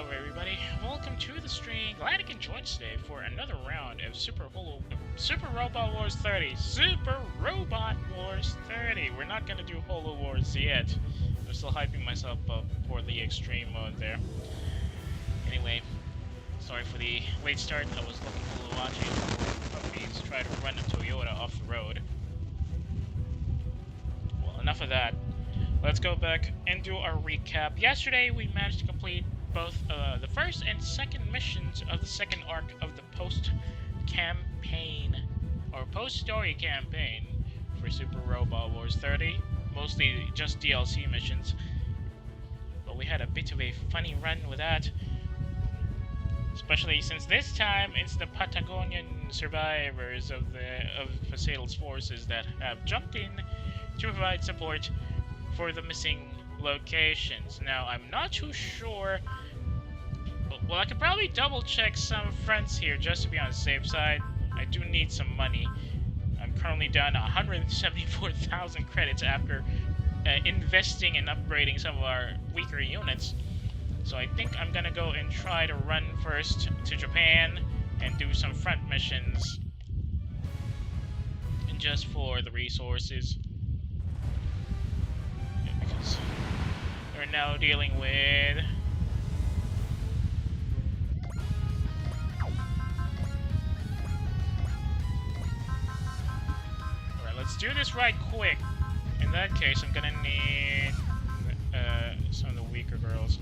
Hello everybody, welcome to the stream. Glad you can join us today for another round of Super Robot Wars 30. Super Robot Wars 30. We're not gonna do Holo Wars yet. I'm still hyping myself up for the extreme mode there. Anyway, sorry for the late start. I was looking a little watching puppies try to run a Toyota off the road. Well, enough of that. Let's go back and do our recap. Yesterday, we managed to complete both the first and second missions of the second arc of the post-campaign, or post-story campaign for Super Robot Wars 30. Mostly just DLC missions. But we had a bit of a funny run with that. Especially since this time, it's the Patagonian survivors of Facetal's forces that have jumped in to provide support for the missing locations. Now, I'm not too sure. Well, I could probably double check some fronts here just to be on the safe side. I do need some money. I'm currently down 174,000 credits after investing and upgrading some of our weaker units. So I think I'm gonna go and try to run first to Japan and do some front missions. And just for the resources. Because we're now dealing with alright, let's do this right quick. In that case, I'm gonna need some of the weaker girls.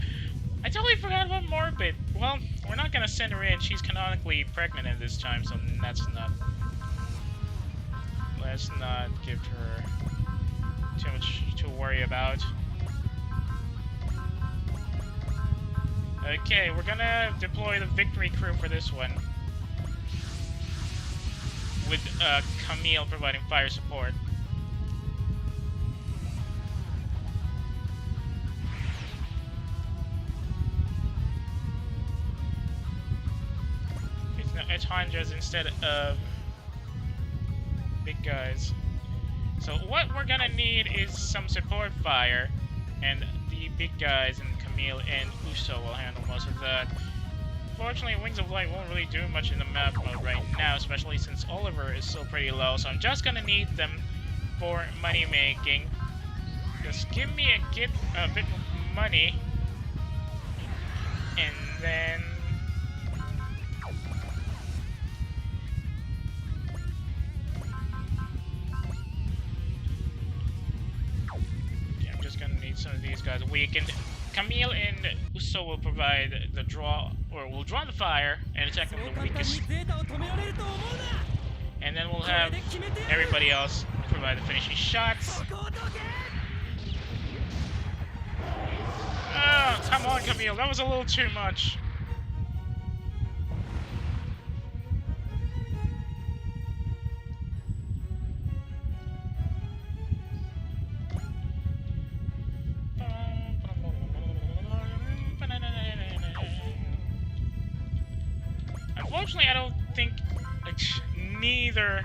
I totally forgot about Morbid. Well, we're not gonna send her in. She's canonically pregnant at this time, so let's not give her too much to worry about. Okay, we're gonna deploy the victory crew for this one, with Camille providing fire support. It's Hanjas instead of big guys. So what we're gonna need is some support fire, and the big guys and Camille and Uso will handle most of that. Fortunately, Wings of Light won't really do much in the map mode right now, especially since Oliver is still pretty low, so I'm just gonna need them for money making. Just give me a bit of money, and then some of these guys weakened. Camille and Uso will provide the draw, or will draw the fire and attack them the weakest. And then we'll have everybody else provide the finishing shots. Oh, come on, Camille, that was a little too much. Unfortunately, I don't think neither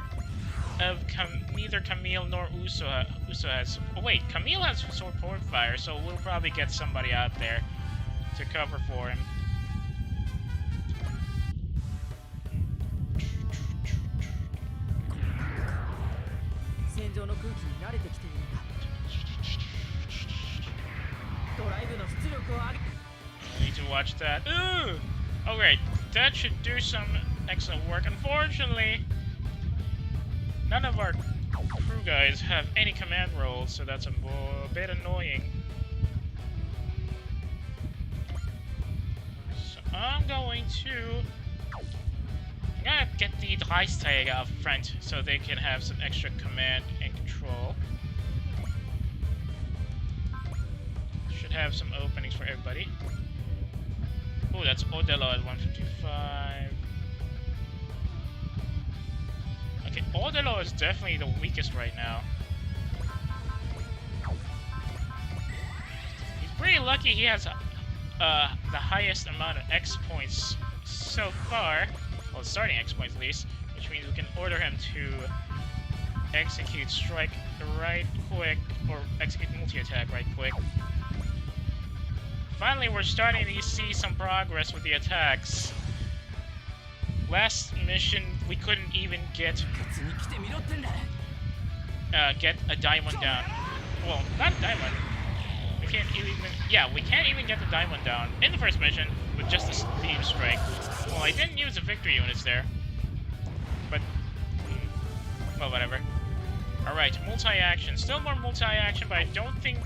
Camille nor Uso has. Oh wait, Camille has support fire, so we'll probably get somebody out there to cover for him. I need to watch that. Ooh! Alright, that should do some excellent work. Unfortunately, none of our crew guys have any command roles, so that's a bit annoying. So I'm gonna get the Dreisträger up front so they can have some extra command and control. Should have some openings for everybody. Oh, that's Odello at 155. Okay, Odello is definitely the weakest right now. He's pretty lucky he has the highest amount of X points so far. Well, starting X points at least, which means we can order him to execute strike right quick, or execute multi-attack right quick. Finally, we're starting to see some progress with the attacks. Last mission, we couldn't even get a diamond down. Well, not a diamond. We can't even... Yeah, we can't even get the diamond down in the first mission with just a beam strike. Well, I didn't use the victory units there. But... well, whatever. Alright, multi-action. Still more multi-action, but I don't think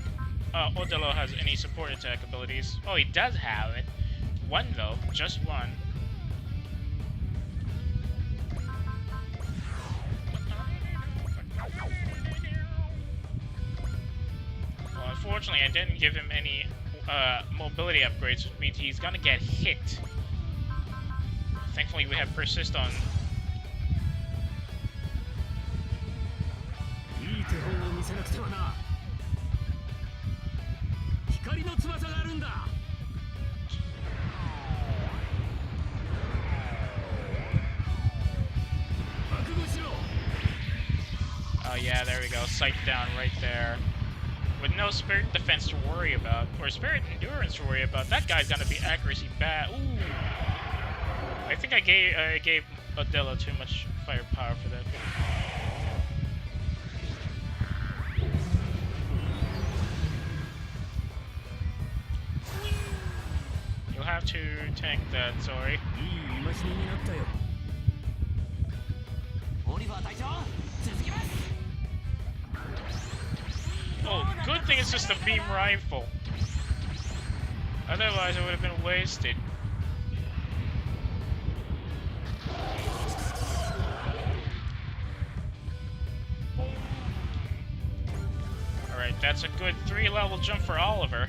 Odelo has any support attack abilities. Oh, he does have it. One, though. Just one. Well, unfortunately, I didn't give him any mobility upgrades, which means he's gonna get hit. Thankfully, we have Persist on. Oh yeah, there we go. Sight down right there. With no spirit defense to worry about, or spirit endurance to worry about. That guy's gonna be accuracy bad. Ooh. I think I gave Odelo too much firepower for that. You'll have to tank that, sorry. Oh, good thing it's just a beam rifle. Otherwise, it would have been wasted. Alright, that's a good 3-level jump for Oliver.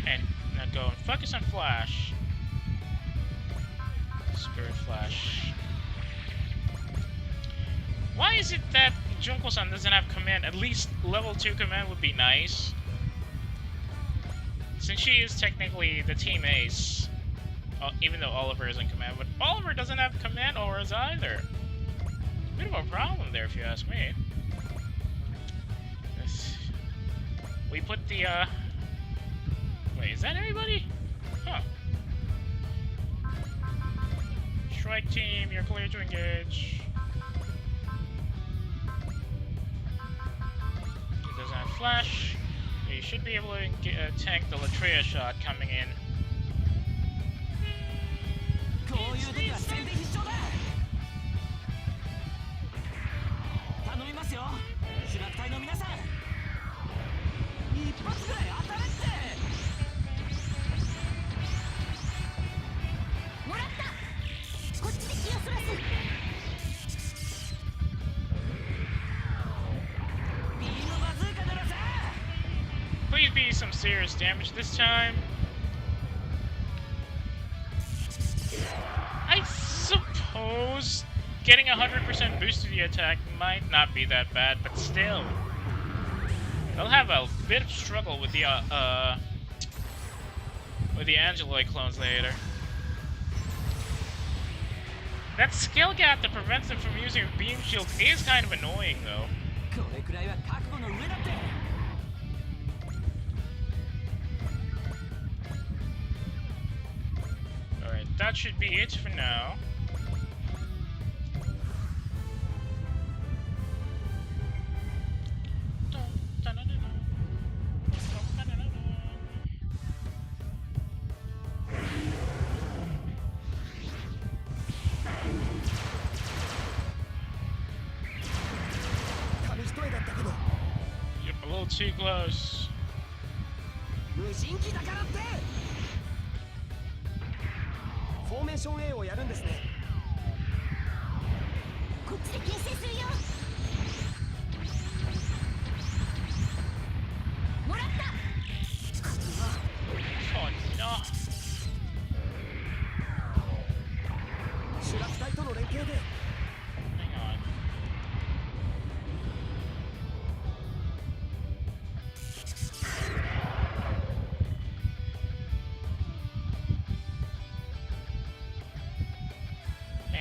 And now go and focus on Flash. Spirit Flash. Why is it that Junko-san doesn't have command? At least level 2 command would be nice. Since she is technically the team ace. Even though Oliver is in command. But Oliver doesn't have command auras either. Bit of a problem there if you ask me. We put the wait, is that everybody? Huh. Strike team, you're clear to engage. He doesn't have flash. You should be able to tank the Latreia shot coming in. Please be some serious damage this time. I suppose getting 100% boost to the attack might not be that bad, but still. They'll have a bit of struggle with the Angeloid clones later. That skill gap that prevents them from using beam shields is kind of annoying, though. Alright, that should be it for now. Yep, a little too close. Oh no.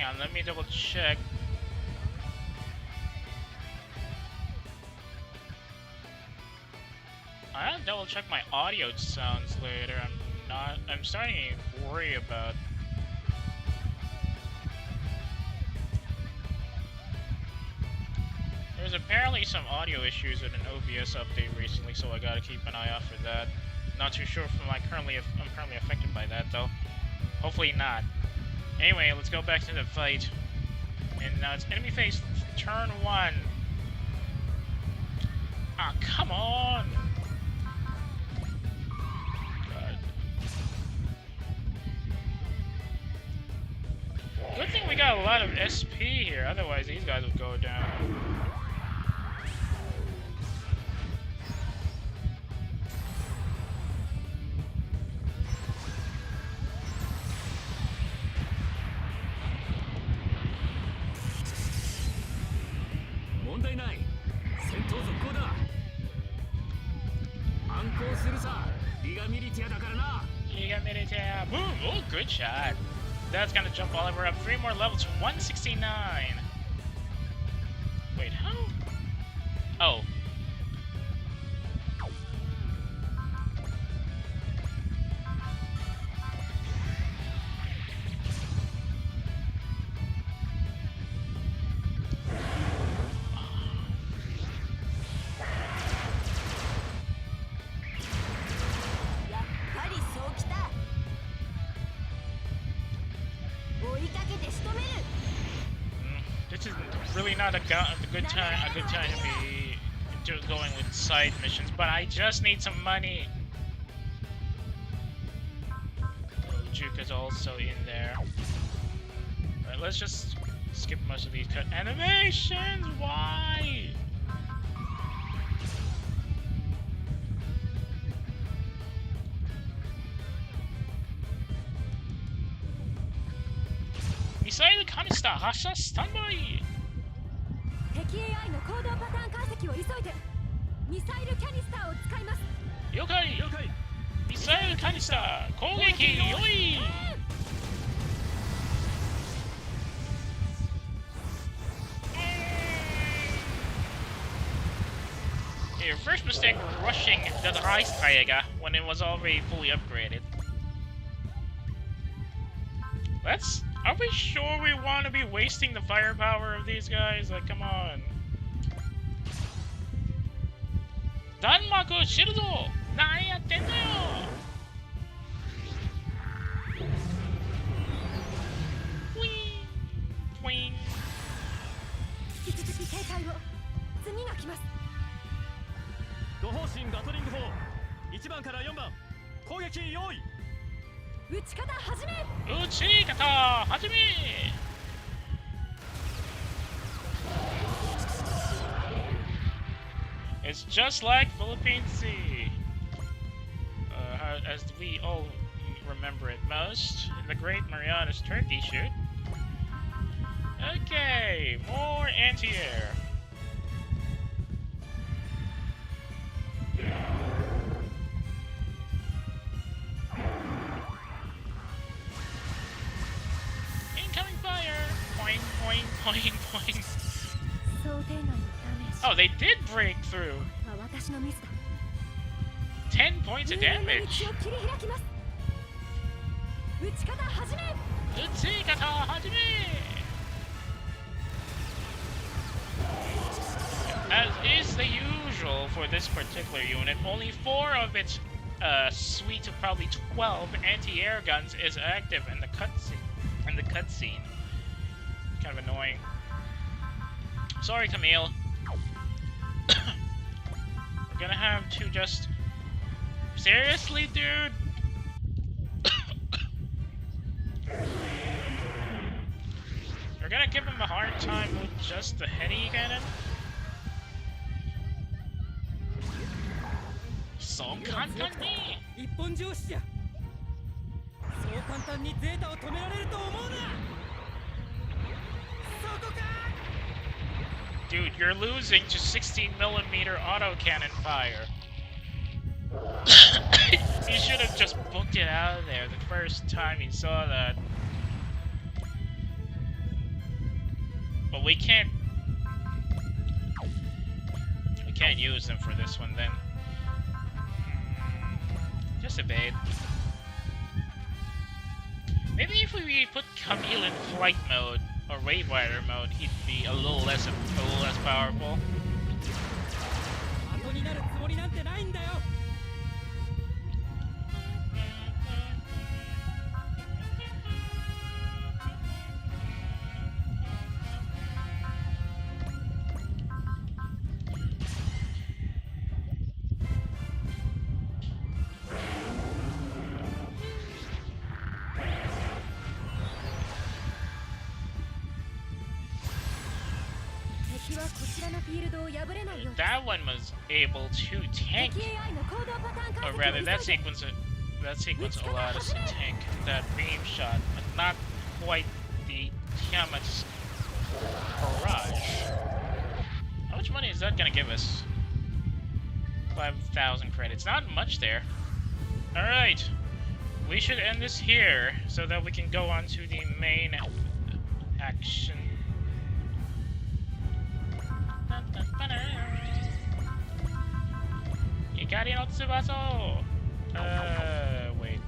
Hang on, let me double check. I'll double check my audio sounds later. I'm starting to worry about. There's apparently some audio issues with an OBS update recently, so I gotta keep an eye out for that. Not too sure if I'm currently affected by that though. Hopefully not. Anyway, let's go back to the fight. And now it's enemy phase turn 1. Ah, come on! God. Good thing we got a lot of SP here, otherwise these guys would go down. Boom! Oh, good shot. That's gonna jump Oliver up 3 more levels to 169. Wait, how? Oh. This is really not a good time to be going with side missions, but I just need some money. Oh, Juka's also in there. Alright, let's just skip most of these cut animations. Why? Missile canister 発射スタンバイ。敵 AI の行動パターン解析を急いで。ミサイルキャニスターを使います。了解。了解。ミサイルキャニスター攻撃用意。Your first mistake was rushing the Reichsträger when it was already fully upgraded. Are we sure we want to be wasting the firepower of these guys? Like, come on. Danmaku, 知るぞ! 何やってんだよ! Whee! Whee! 引き続き警戒を。次が来ます。土方針ガトリング砲1番から4番攻撃用意。撃ち方始め。撃ち方始め。It's just like Philippine Sea, as we all remember it most in the Great Marianas Turkey shoot. Okay, more anti-air. Incoming fire! Poing, poing, poing, poing. Oh, they did break through. 10 points of damage. 撃ち方始め。撃ち方始め. As is the usual for this particular unit, only 4 of its suite of probably 12 anti-air guns is active in the cutscene. Kind of annoying. Sorry, Camille. We're gonna have to just... Seriously, dude? We're gonna give him a hard time with just the heady cannon? So 簡単に一本上司じゃ。そう簡単にゼータを止められると思うな。そこか。Dude, you're losing to 16mm autocannon fire. You should have just booked it out of there the first time you saw that. Well, we can't use them for this one then. Just evade. Maybe if we put Camille in flight mode or Wave Rider mode, he'd be a little less powerful. That one was able to tank, or rather, that sequence allowed us to tank that beam shot, but not quite the Tiamat's barrage. How much money is that gonna give us? 5,000 credits. Not much there. All right, we should end this here so that we can go on to the main action. Ikari no Tsubaso! Wait.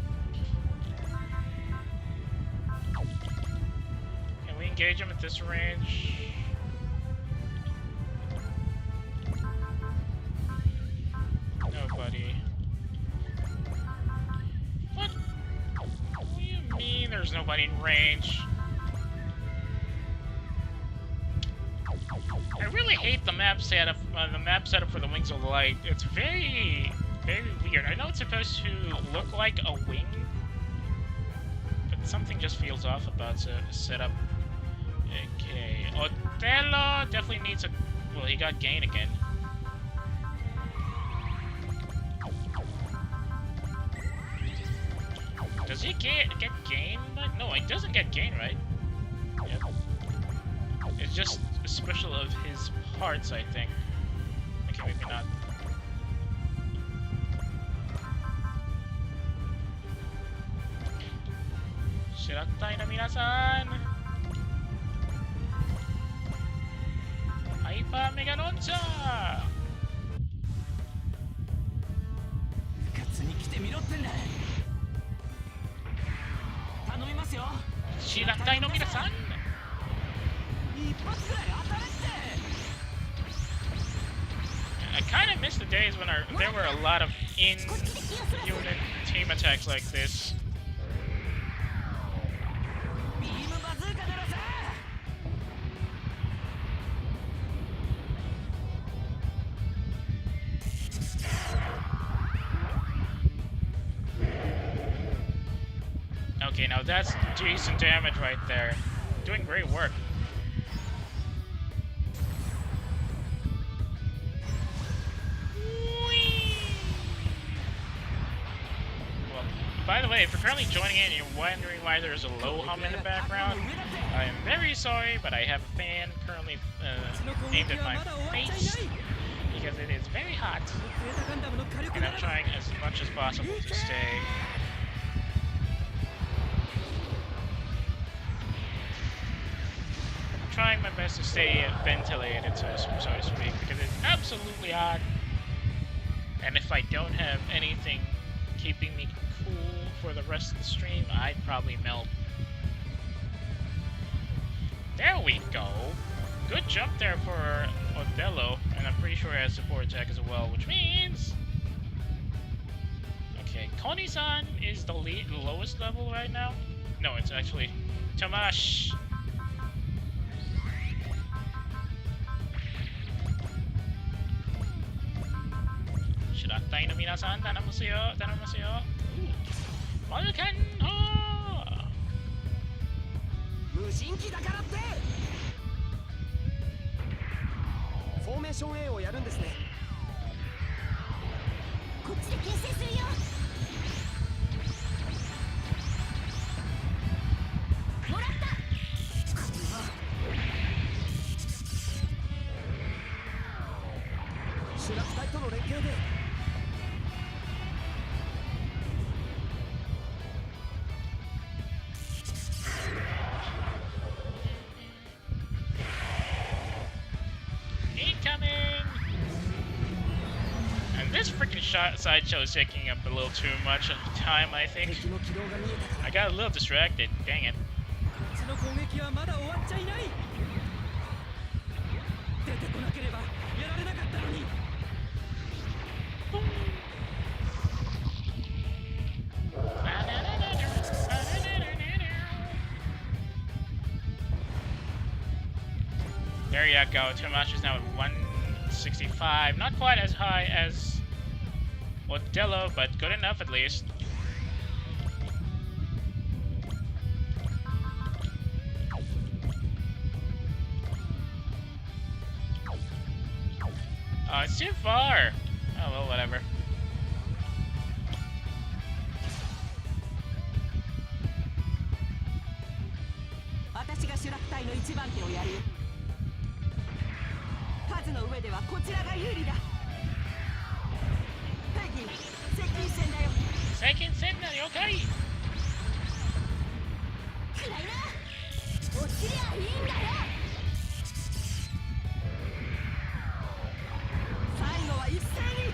Can we engage him at this range? Nobody. What? What do you mean there's nobody in range? I really hate the map setup for the Wings of Light. It's very, very weird. I know it's supposed to look like a wing, but something just feels off about the setup. Okay, Othello definitely needs a. Well, he got gain again. Does he get gain? No, he doesn't get gain, right? Yep. It's just a special of his parts, I think. Okay, maybe not. Shirattai no minasan! Hyper Mega Launcher! 部活に来てみろってんだ。頼みますよ。Shirattai no minasan! I kind of miss the days when there were a lot of in-unit team attacks like this. Okay, now that's decent damage right there. Doing great work. By the way, if you're currently joining in and you're wondering why there's a low hum in the background, I am very sorry, but I have a fan currently aimed at my face because it is very hot, and I'm trying as much as possible to stay. I'm trying my best to stay ventilated, so to speak, because it's absolutely hot, and if I don't have anything keeping me cool for the rest of the stream, I'd probably melt. There we go. Good jump there for Othello, and I'm pretty sure he has support attack as well, which means... Okay, Koni-san is the lowest level right now? No, it's actually Tomash. Shirattai no minasan, tanamasu yo, tanamasu yo. Vulcan ho! 無人機だからってフォーメーション A をやるんですね。こっちで牽制するよ。もらった。主力隊との連携で This freaking sideshow is taking up a little too much of time, I think. I got a little distracted. Dang it. こっちの攻撃はまだ終わっちゃいない。出てこなければやられなかったのに。There you go. Tomash is now at 165. Not quite as high as Odello, but good enough at least. Oh, it's too far. Oh, well, whatever. Second set, okay. 暗いな。落ちりゃいいんだよ。最後は一斉に。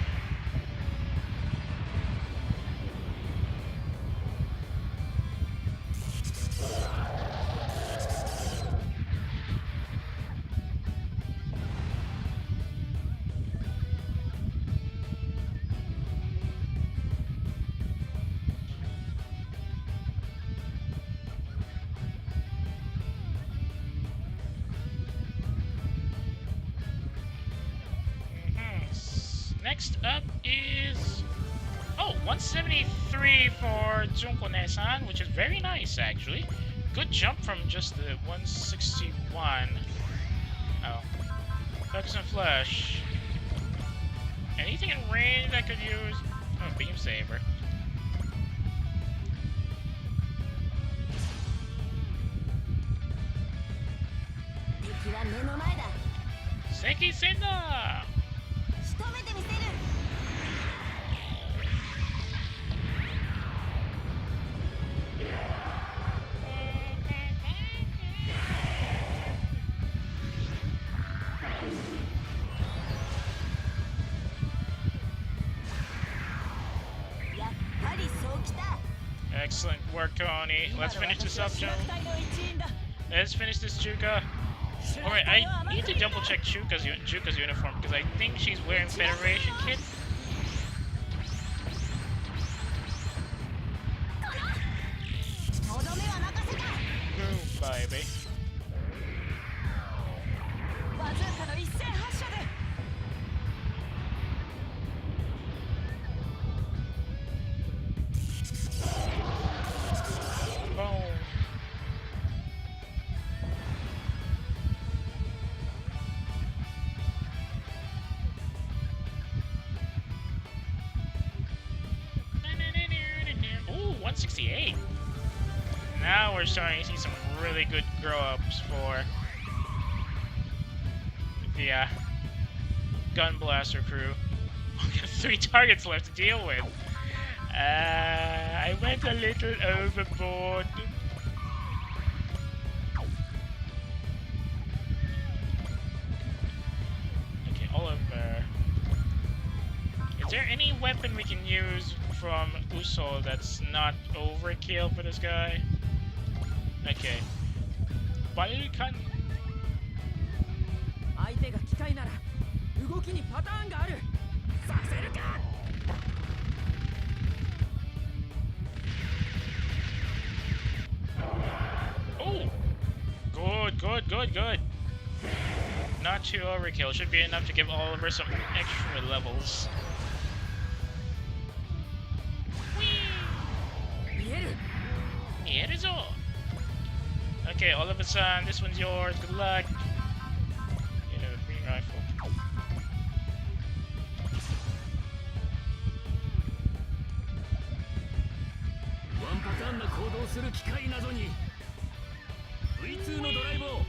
Next up is 173 for Junko-ne-san, which is very nice actually. Good jump from just the 161. Oh, focus and flash. Anything in range I could use? Oh, beam saber. Seki Senda! Excellent work, Tony. Let's finish this up, Joe. Let's finish this Chuka. Alright, I need to double check Chuka's uniform because I think she's wearing Federation kit. Boom, baby. Ooh, 168. Now we're starting to see some really good grow-ups for the Gun Blaster crew. We got 3 targets left to deal with. I went a little overboard. Okay, Oliver. Is there any weapon we can use from Uso that's not overkill for this guy? Okay. Balkan. 相手が機械なら動きにパターンがある。させるか。Oh, good. Not too overkill. Should be enough to give Oliver some extra levels. Here is all. Okay, Oliver-san, this one's yours. Good luck. You know, the green rifle. ワンパターンな行動する機械などに V2 のドライブを。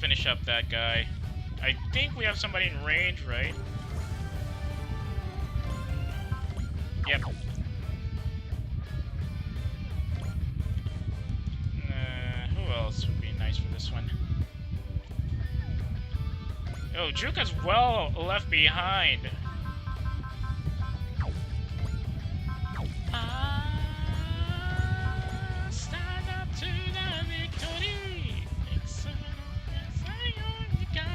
finish up that guy. I think we have somebody in range, right? Yep. Who else would be nice for this one? Oh, Juka's well left behind. Stand up to the victory. It's the guy.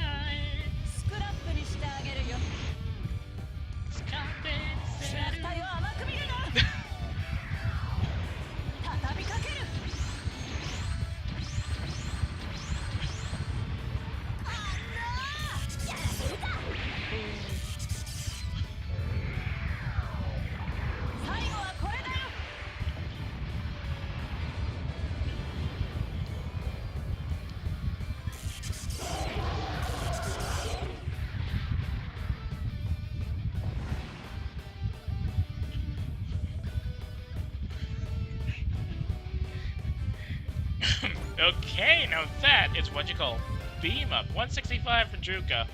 Okay, now that is what you call beam up. 165 for Juka.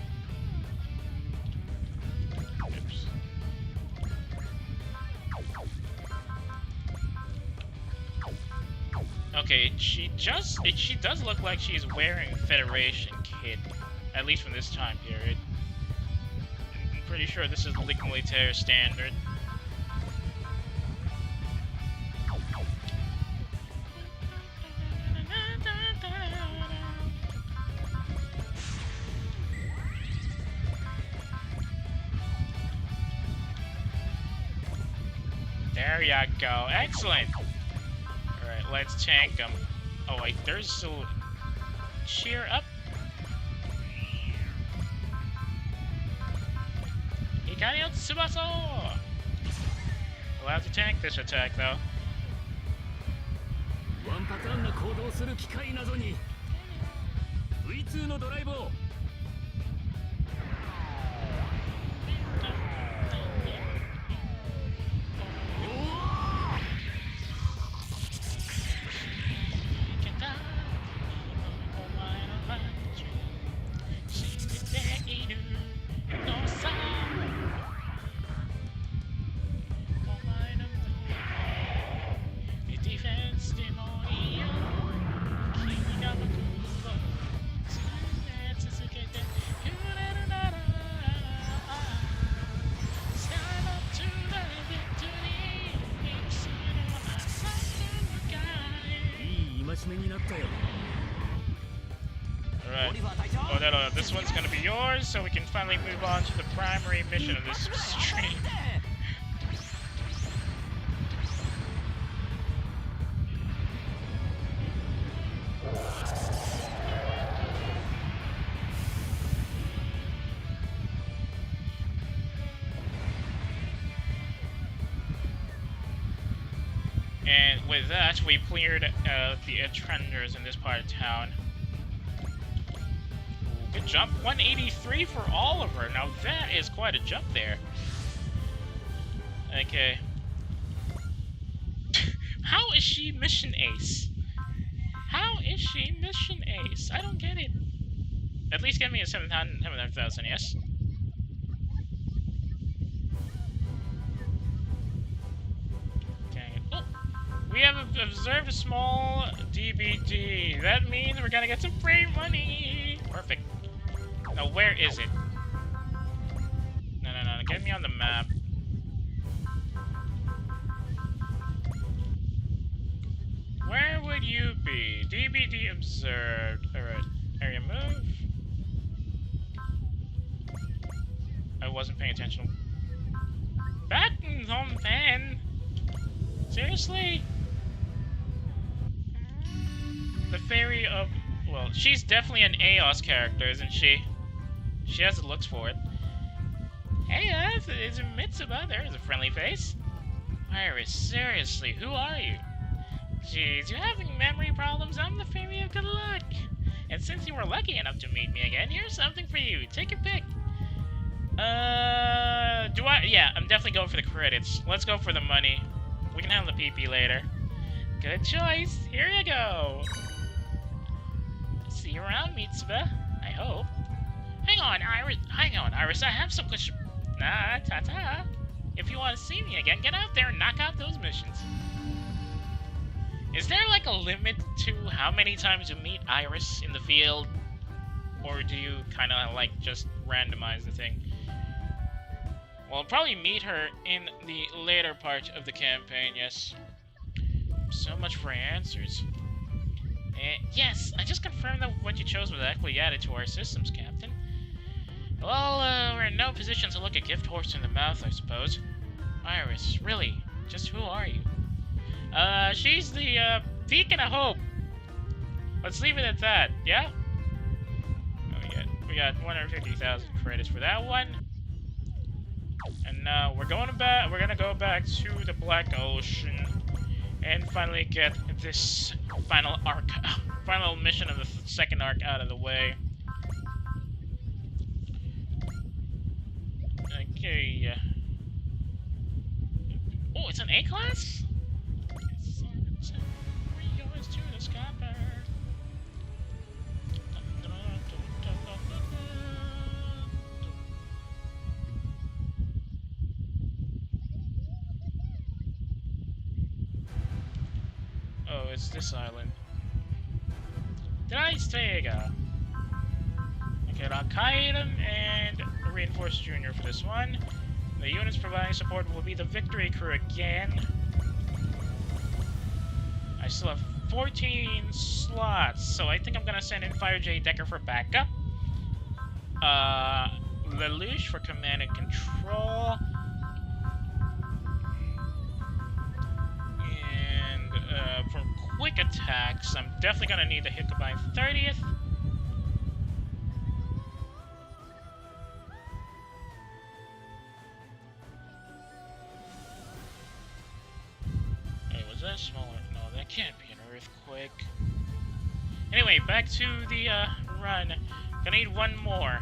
Oops. Okay, she does look like she's wearing Federation kit, at least from this time period. I'm pretty sure this is Ligue Militaire standard. There you go. Excellent. Alright, let's tank him. Oh, wait, there's still... Cheer up. Hikari no Tsubaso! We'll have to tank this attack, though. One patternの行動する機械などに V2 のドライブを Alright. Oh, no, this one's gonna be yours, so we can finally move on to the primary mission of this stream. And with that, we cleared the Trenders in this part of town. Good jump. 183 for Oliver. Now that is quite a jump there. Okay. How is she mission ace? How is she mission ace? I don't get it. At least get me a 700,000, yes? Okay. Oh! We have observed a small DBD. That means we're gonna get some free money! Perfect. Now, where is it? No, get me on the map. Where would you be? DBD observed. Alright, area move. I wasn't paying attention. Buttons on pen! Seriously? The Fairy of... Well, she's definitely an AOS character, isn't she? She has the looks for it. Hey, it's Mitsuba. There's a friendly face. Iris, seriously, who are you? Jeez, you're having memory problems. I'm the Fairy of Good Luck. And since you were lucky enough to meet me again, here's something for you. Take your pick. Yeah, I'm definitely going for the credits. Let's go for the money. We can handle the PP later. Good choice. Here you go. See you around, Mitsuba. hope. Hang on, Iris, I have some question. Nah, ta-ta. If you want to see me again, get out there and knock out those missions. Is there like a limit to how many times you meet Iris in the field? Or do you kind of like just randomize the thing? Well, I'll probably meet her in the later part of the campaign, yes. So much for answers. Yes, I just confirmed that what you chose was actually added to our systems, Captain. Well, we're in no position to look a gift horse in the mouth, I suppose. Iris, really, just who are you? She's the, beacon of hope. Let's leave it at that, yeah? Oh, we got 150,000 credits for that one. And now we're gonna go back to the Black Ocean and finally get this final mission of the second arc out of the way. Okay. Oh, it's an A class? Oh, it's this island. Dreistega. Okay, I'll Keyta and Reinforced Junior for this one. The units providing support will be the Victory Crew again. I still have 14 slots, so I think I'm gonna send in Fire J Decker for backup. Lelouch for command and control. And for quick attacks, I'm definitely gonna need the Hickabine 30th. Hey, was that smaller? No, that can't be an earthquake. Anyway, back to the run. Gonna need one more.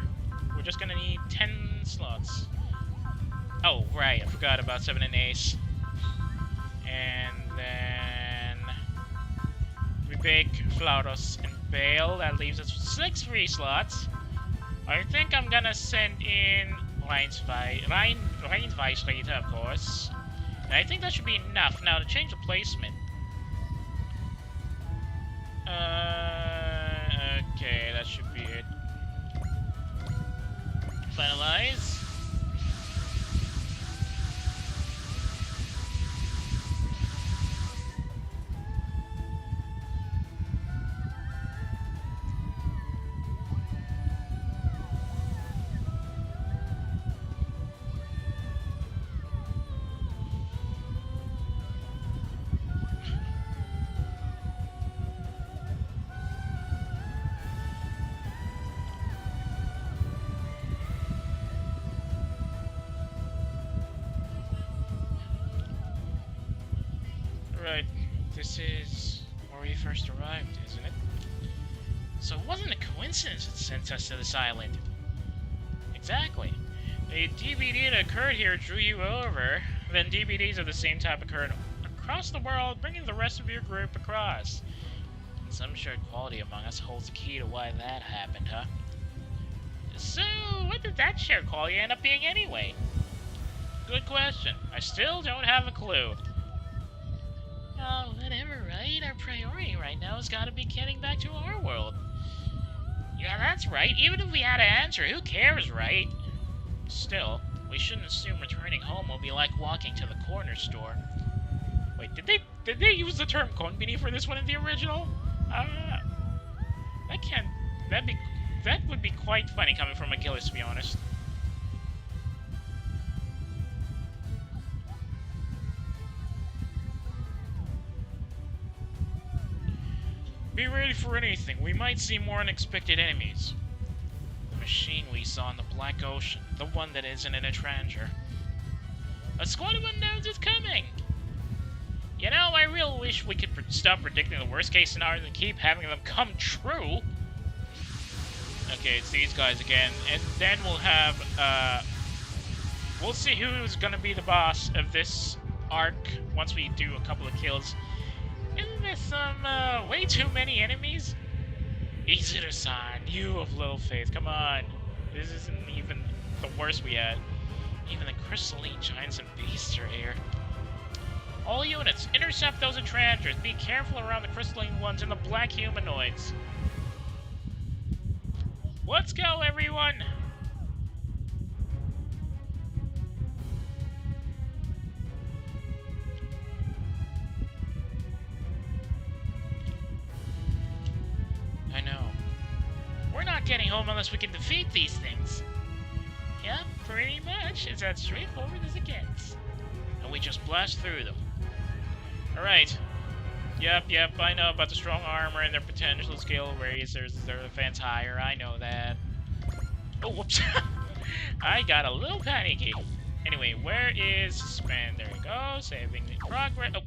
We're just gonna need 10 slots. Oh, right, I forgot about 7 and Ace. And then we bake Flauros and Bale. That leaves us with 6 free slots. I think I'm gonna send in Reinweisleiter, of course. And I think that should be enough. Now, to change the placement. Okay, that should be it. Finalize. Right, this is where we first arrived, isn't it? So it wasn't a coincidence that sent us to this island. Exactly. A DVD that occurred here drew you over, then DVDs of the same type occurred across the world, bringing the rest of your group across. Some shared quality among us holds the key to why that happened, huh? So, what did that shared quality end up being anyway? Good question. I still don't have a clue. Oh, whatever, right? Our priority right now has got to be getting back to our world. Yeah, that's right. Even if we had an answer, who cares, right? Still, we shouldn't assume returning home will be like walking to the corner store. Wait, did they use the term konbini for this one in the original? That would be quite funny coming from Achilles, to be honest. Be ready for anything. We might see more unexpected enemies. The machine we saw in the Black Ocean. The one that isn't in a Trancher. A squad of unknowns is coming! You know, I really wish we could stop predicting the worst case scenarios and keep having them come true. Okay, it's these guys again. And then we'll have, we'll see who's gonna be the boss of this arc once we do a couple of kills. Isn't there some, way too many enemies? Izuru-san, you of little faith, come on. This isn't even the worst we had. Even the crystalline giants and beasts are here. All units, intercept those entranters. Be careful around the crystalline ones and the black humanoids. Let's go, everyone! I know. We're not getting home unless we can defeat these things. Yeah, pretty much. It's as straightforward as it gets. And we just blast through them. Alright. Yep, I know about the strong armor and their potential skill raisers. Their defense higher, I know that. Oh, whoops. I got a little panicky. Anyway, where is Span? There we go. Saving the progress. Oh.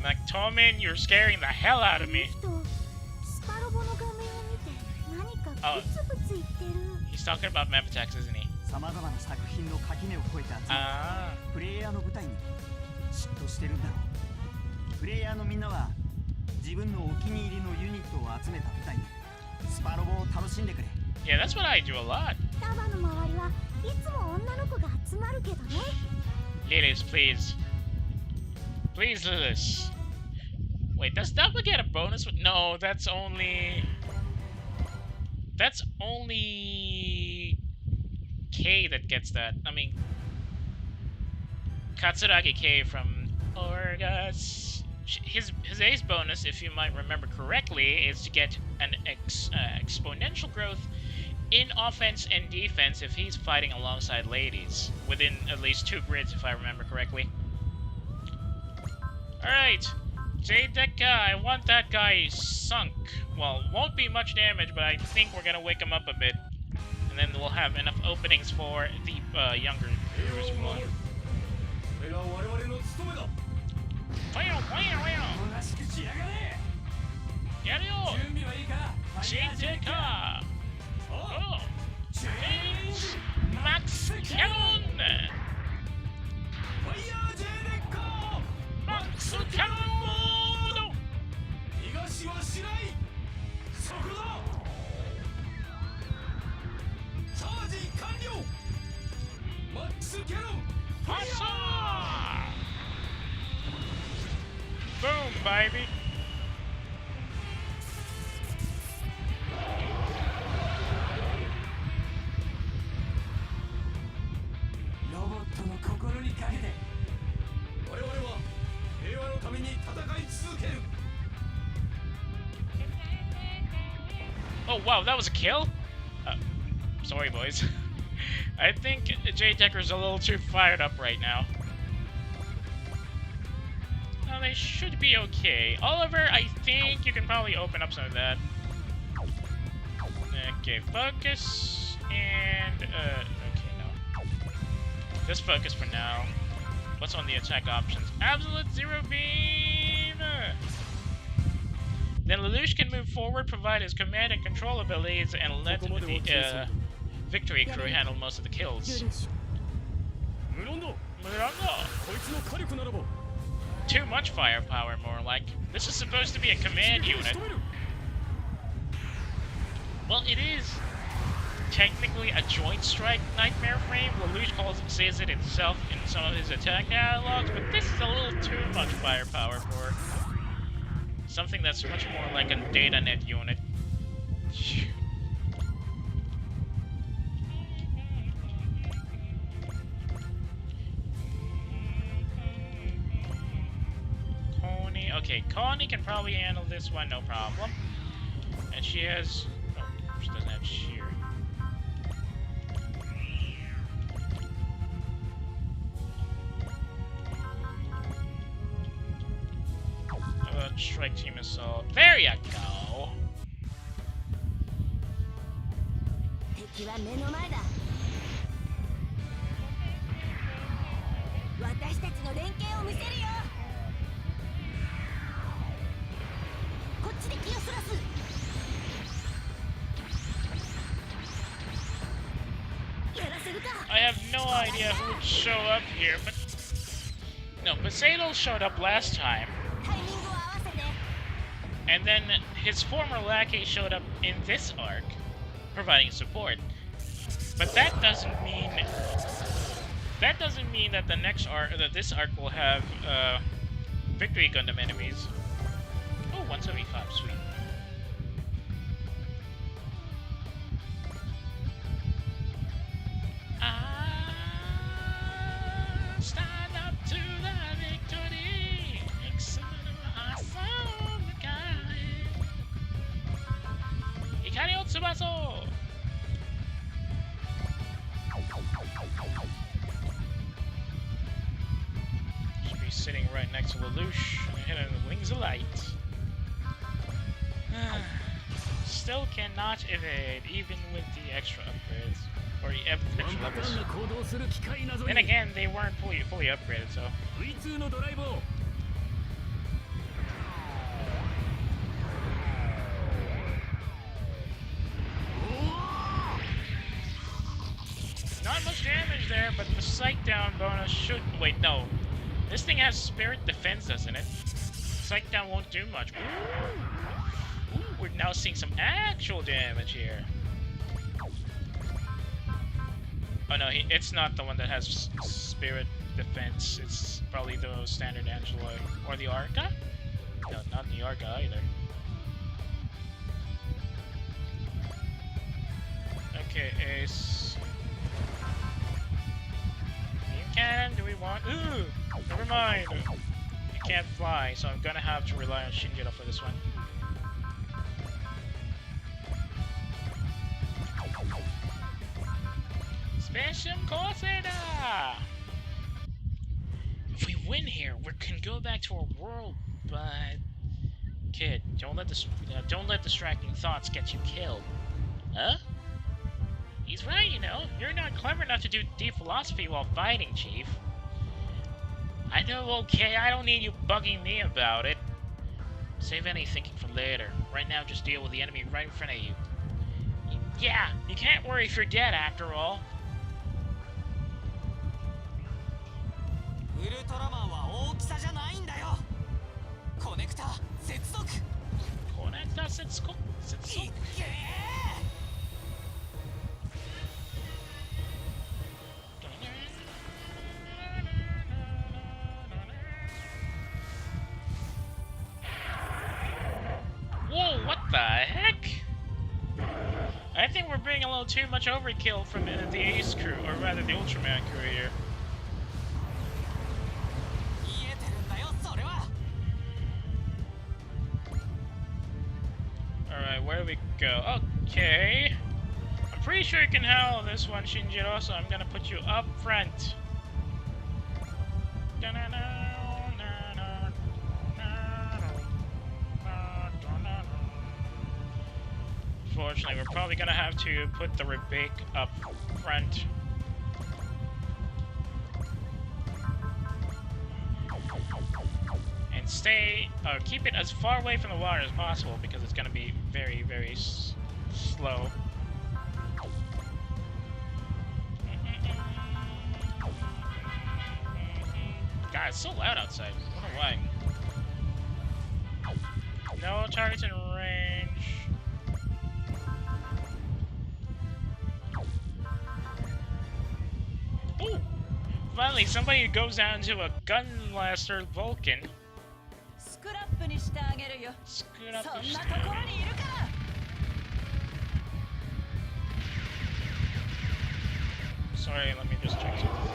McTomin, you're scaring the hell out of me. Oh. He's talking about map attacks, isn't he? Ah. Yeah, that's what I do a lot. Ladies, please. Please do this. Wait, does Double get a bonus? No, that's only... That's only... K that gets that. I mean... Katsuragi K from Orgas. His ace bonus, if you might remember correctly, is to get an exponential growth in offense and defense if he's fighting alongside ladies. Within at least 2 grids, if I remember correctly. Alright. J-Deca, I want that guy sunk. Well, won't be much damage, but I think we're gonna wake him up a bit. And then we'll have enough openings for the younger crews. J-Deca! Oh! James Max Cannon! Max Cannon mode! Awesome! Boom, baby! Oh wow, that was a kill? Sorry boys. I think J-Decker's a little too fired up right now. Well, they should be okay. Oliver, I think you can probably open up some of that. Okay, focus, and, okay, no. Just focus for now. What's on the attack options? Absolute Zero Beam! Then Lelouch can move forward, provide his command and control abilities, and let the Victory Crew handle most of the kills. Too much firepower, more like. This is supposed to be a command unit. Well, it is technically a joint strike nightmare frame. Lelouch says it himself in some of his attack dialogues, but this is a little too much firepower for something that's much more like a data net unit. Connie, okay, Connie can probably handle this one, no problem. And she has, oh, she doesn't have shear. Strike team assault. There you go. I have no idea who would show up here, but no, Poseidon showed up last time. And then his former lackey showed up in this arc, providing support. But that doesn't mean that the next arc, that this arc will have Victory Gundam enemies. Oh, 175, sweet. Stand up to the victory. Ikari o Tsubaso. Should be sitting right next to Lelouch and hitting the wings of light. Still cannot evade, even with the extra upgrades. Or extra levels. Then again, they weren't fully upgraded, so. Not much damage there, but the psych down bonus should. Wait, no. This thing has spirit defense, doesn't it? Psych down won't do much. Ooh, we're now seeing some actual damage here. Oh no, it's not the one that has spirit defense. It's probably the standard Angela or the Arca. No, not the Arca either. Okay, Ace. Beam cannon, do we want? Ooh, never mind. You can't fly, so I'm gonna have to rely on Shinjiro for this one. Specium Kyosuke! If we win here, we can go back to our world, but kid, don't let distracting thoughts get you killed. Huh? He's right, you know. You're not clever enough to do deep philosophy while fighting, Chief. I know, okay, I don't need you bugging me about it. Save any thinking for later. Right now, just deal with the enemy right in front of you. Yeah, you can't worry if you're dead after all. Whoa, what the heck? I think we're being a little too much overkill from the Ace crew, or rather the Ultraman crew here. Alright, where do we go? Okay. I'm pretty sure you can handle this one, Shinjiro, so I'm gonna put you up front. Unfortunately, we're probably gonna have to put the Rebake up front. And keep it as far away from the water as possible because it's gonna be very, very slow. God, it's so loud outside. I don't know why. No targets in range. Ooh! Finally, somebody goes down to a Gunlaster Vulcan. Sorry, let me just check something.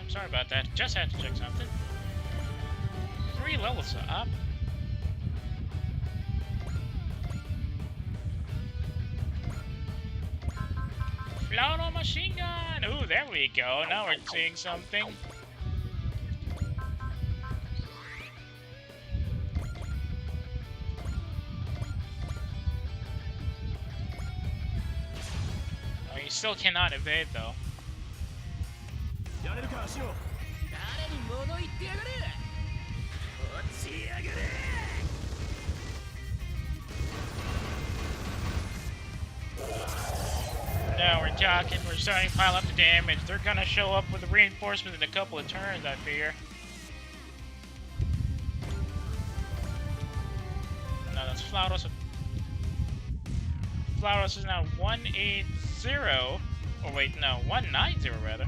Sorry about that. Just had to check something. 3 levels up. Float machine gun! Ooh, there we go. Now we're seeing something. Oh, you still cannot evade though. Now we're talking, we're starting to pile up the damage. They're gonna show up with a reinforcement in a couple of turns, I fear. No, that's Flauros. Flauros is now 180. Oh wait, no, 190 rather.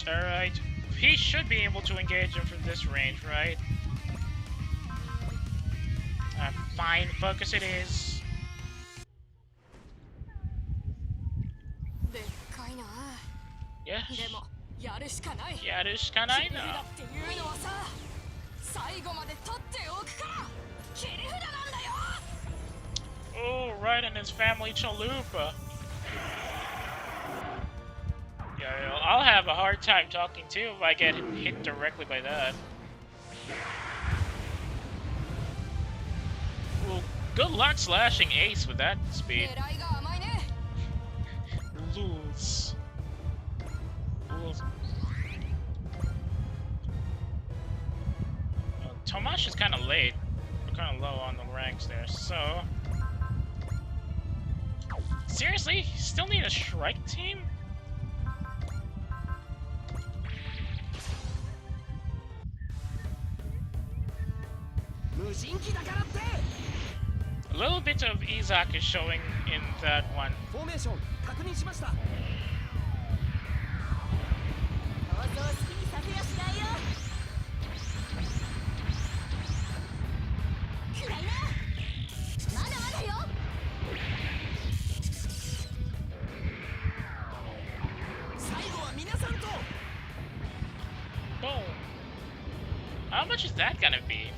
Alright. He should be able to engage him from this range, right? Fine, focus it is. Yes. やるしかないな。Oh, right in his family chalupa. Yeah, I'll have a hard time talking too if I get hit directly by that. Well, good luck slashing Ace with that speed. Lose. Tomash is kind of late. We're kind of low on the ranks there, so... Seriously? Still need a Shrike team? A little bit of Izak is showing in that one. Boom. How much is that gonna be?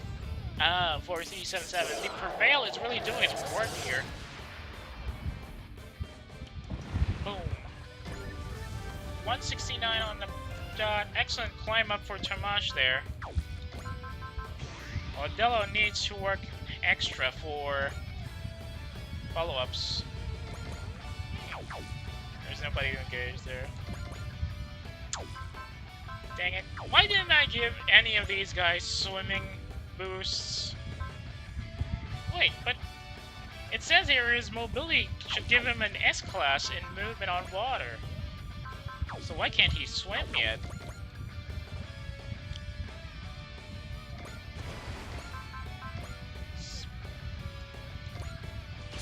4377. The Prevail is really doing its work here. Boom. 169 on the dot. Excellent climb up for Tomash there. Odello needs to work extra for follow-ups. There's nobody to engage there. Dang it. Why didn't I give any of these guys swimming boosts? Wait, but it says here his mobility should give him an S-class in movement on water. So why can't he swim yet?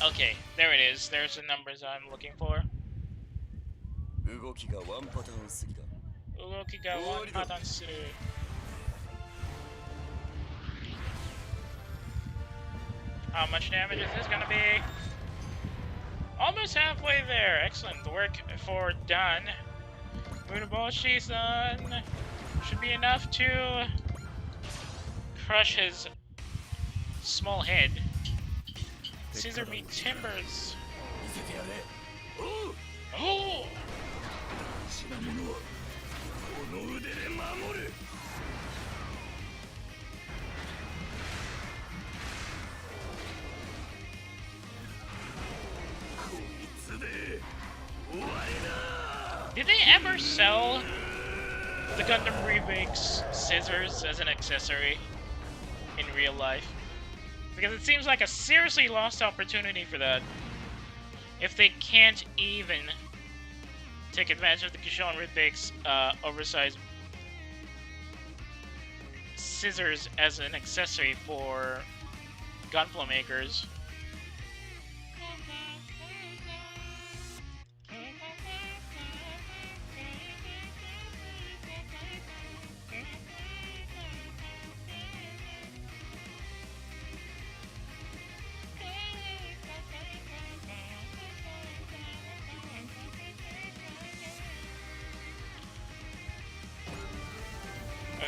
Okay, there it is. There's the numbers I'm looking for. 動きがワンパターンする。How much damage is this gonna be? Almost halfway there. Excellent work for done. Munaboshi-san should be enough to crush his small head. Scissor me timbers. Oh! Did they ever sell the Gundam Remakes scissors as an accessory in real life? Because it seems like a seriously lost opportunity for that. If they can't even take advantage of the Kishon Remakes oversized scissors as an accessory for gunpla makers.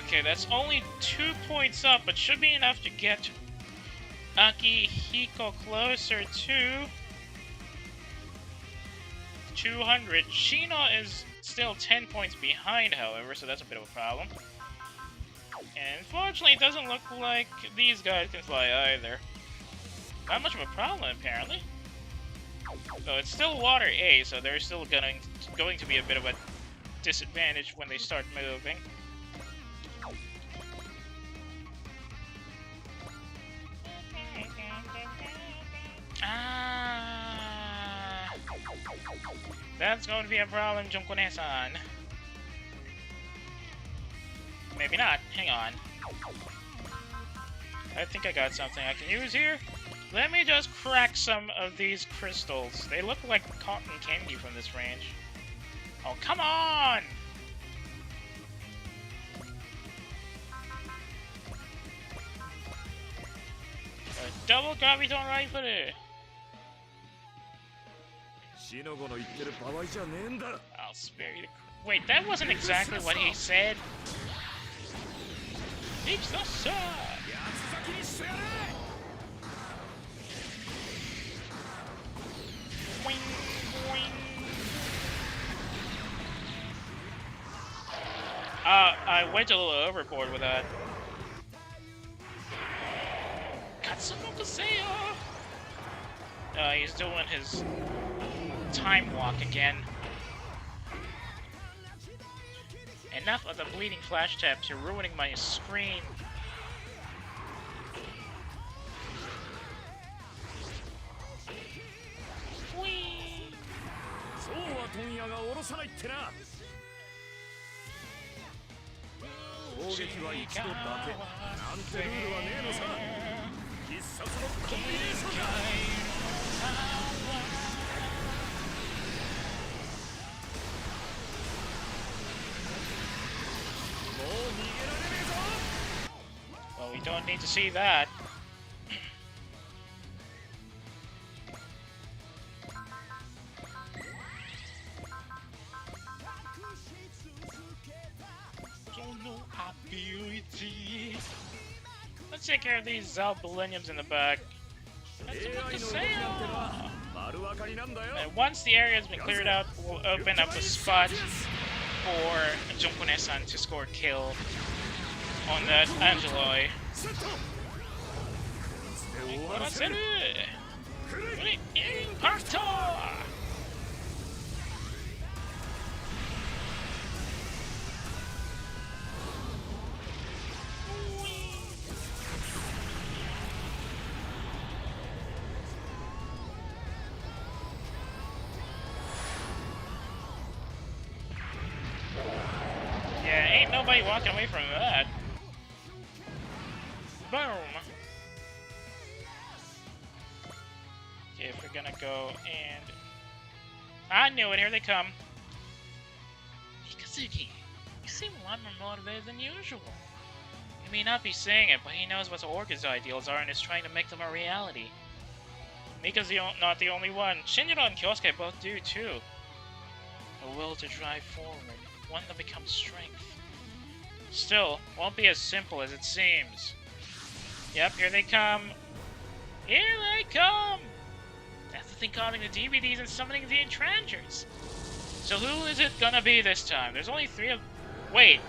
Okay, that's only 2 points up, but should be enough to get Akihiko closer to 200. Shina is still 10 points behind, however, so that's a bit of a problem. And unfortunately, it doesn't look like these guys can fly either. Not much of a problem, apparently. So it's still Water A, so they're still going to be a bit of a disadvantage when they start moving. That's going to be a problem, Junkone-san. Maybe not. Hang on. I think I got something I can use here. Let me just crack some of these crystals. They look like cotton candy from this range. Oh, come on! A double graviton rifle! I'll spare you the... Wait, that wasn't exactly what he said. It's the sun! Boing, boing. I went a little overboard with that. Katsumoku Seiya! He's doing his time walk again. Enough of the bleeding flash taps, you're ruining my screen. Whee! Well, we don't need to see that. Let's take care of these Zalbaliniums in the back. And once the area has been cleared out, we'll open up a spot for Junkone-san to score a kill on that Angeloi. Yeah, ain't nobody walking away from that. Boom! Okay, if we're gonna go and... I knew it, here they come. Kyosuke, you seem a lot more motivated than usual. He may not be saying it, but he knows what Orca's ideals are and is trying to make them a reality. Mika's not the only one. Shinjiro and Kyosuke both do too. A will to drive forward, one that becomes strength. Still, won't be as simple as it seems. Yep, here they come. Here they come! That's the thing calling the DVDs and summoning the Entrangers. So who is it gonna be this time? There's only 3 of... Wait!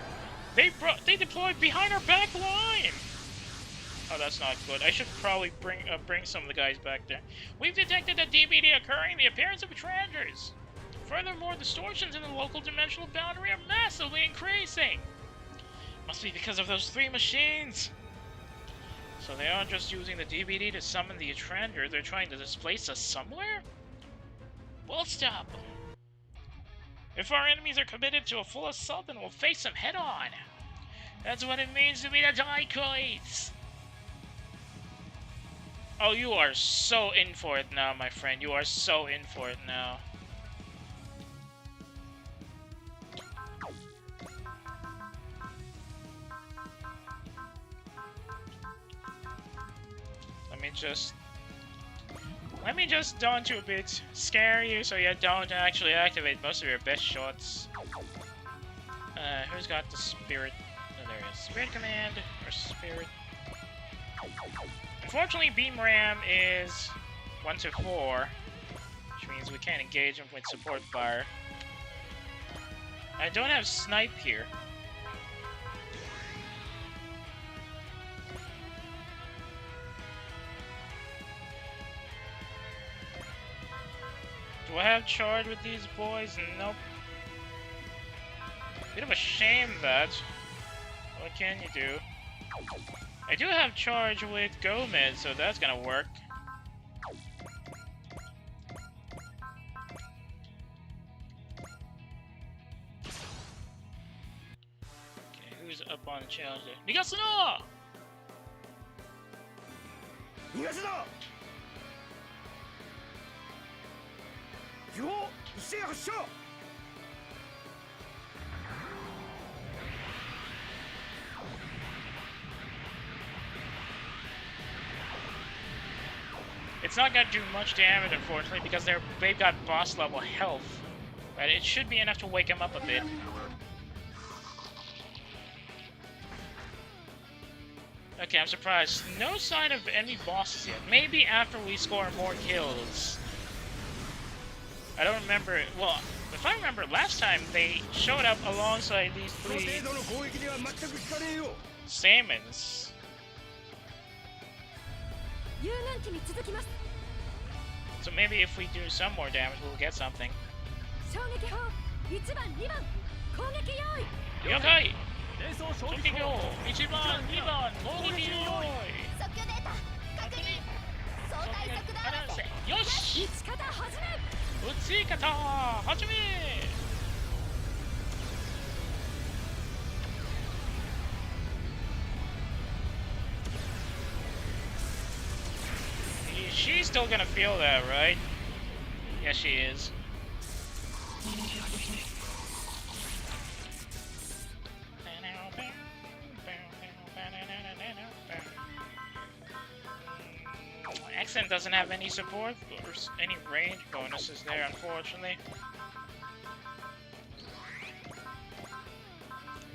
They deployed behind our back line! Oh, that's not good. I should probably bring some of the guys back there. We've detected a DVD occurring the appearance of Entrangers. Furthermore, distortions in the local dimensional boundary are massively increasing. Must be because of those 3 machines. So they aren't just using the DVD to summon the Entranger, they're trying to displace us somewhere? We'll stop them. If our enemies are committed to a full assault, then we'll face them head-on. That's what it means to be the Daikoids. Oh, you are so in for it now, my friend. You are so in for it now. Let me just don't do a bit scare you so you don't actually activate most of your best shots. Who's got the spirit? Oh, there it is. Spirit command or spirit. Unfortunately, beam ram is 1 to 4, which means we can't engage him with support fire. I don't have snipe here. Do I have charge with these boys? Nope. Bit of a shame that. What can you do? I do have charge with Gomez, so that's gonna work. upon the challenge there. 逃がすな逃がすなよ一斉発射 It's not gonna do much damage, unfortunately, because they've got boss level health. But it should be enough to wake him up a bit. Okay, I'm surprised. No sign of enemy bosses yet. Maybe after we score more kills. I don't remember. Well, if I remember, last time they showed up alongside these three salmons. So maybe if we do some more damage, we'll get something. Okay! 1番、2番、攻撃用意。よし！撃ち方始め！She's still gonna feel that, right? Yes, she is. Accent doesn't have any support or any range bonuses there, unfortunately.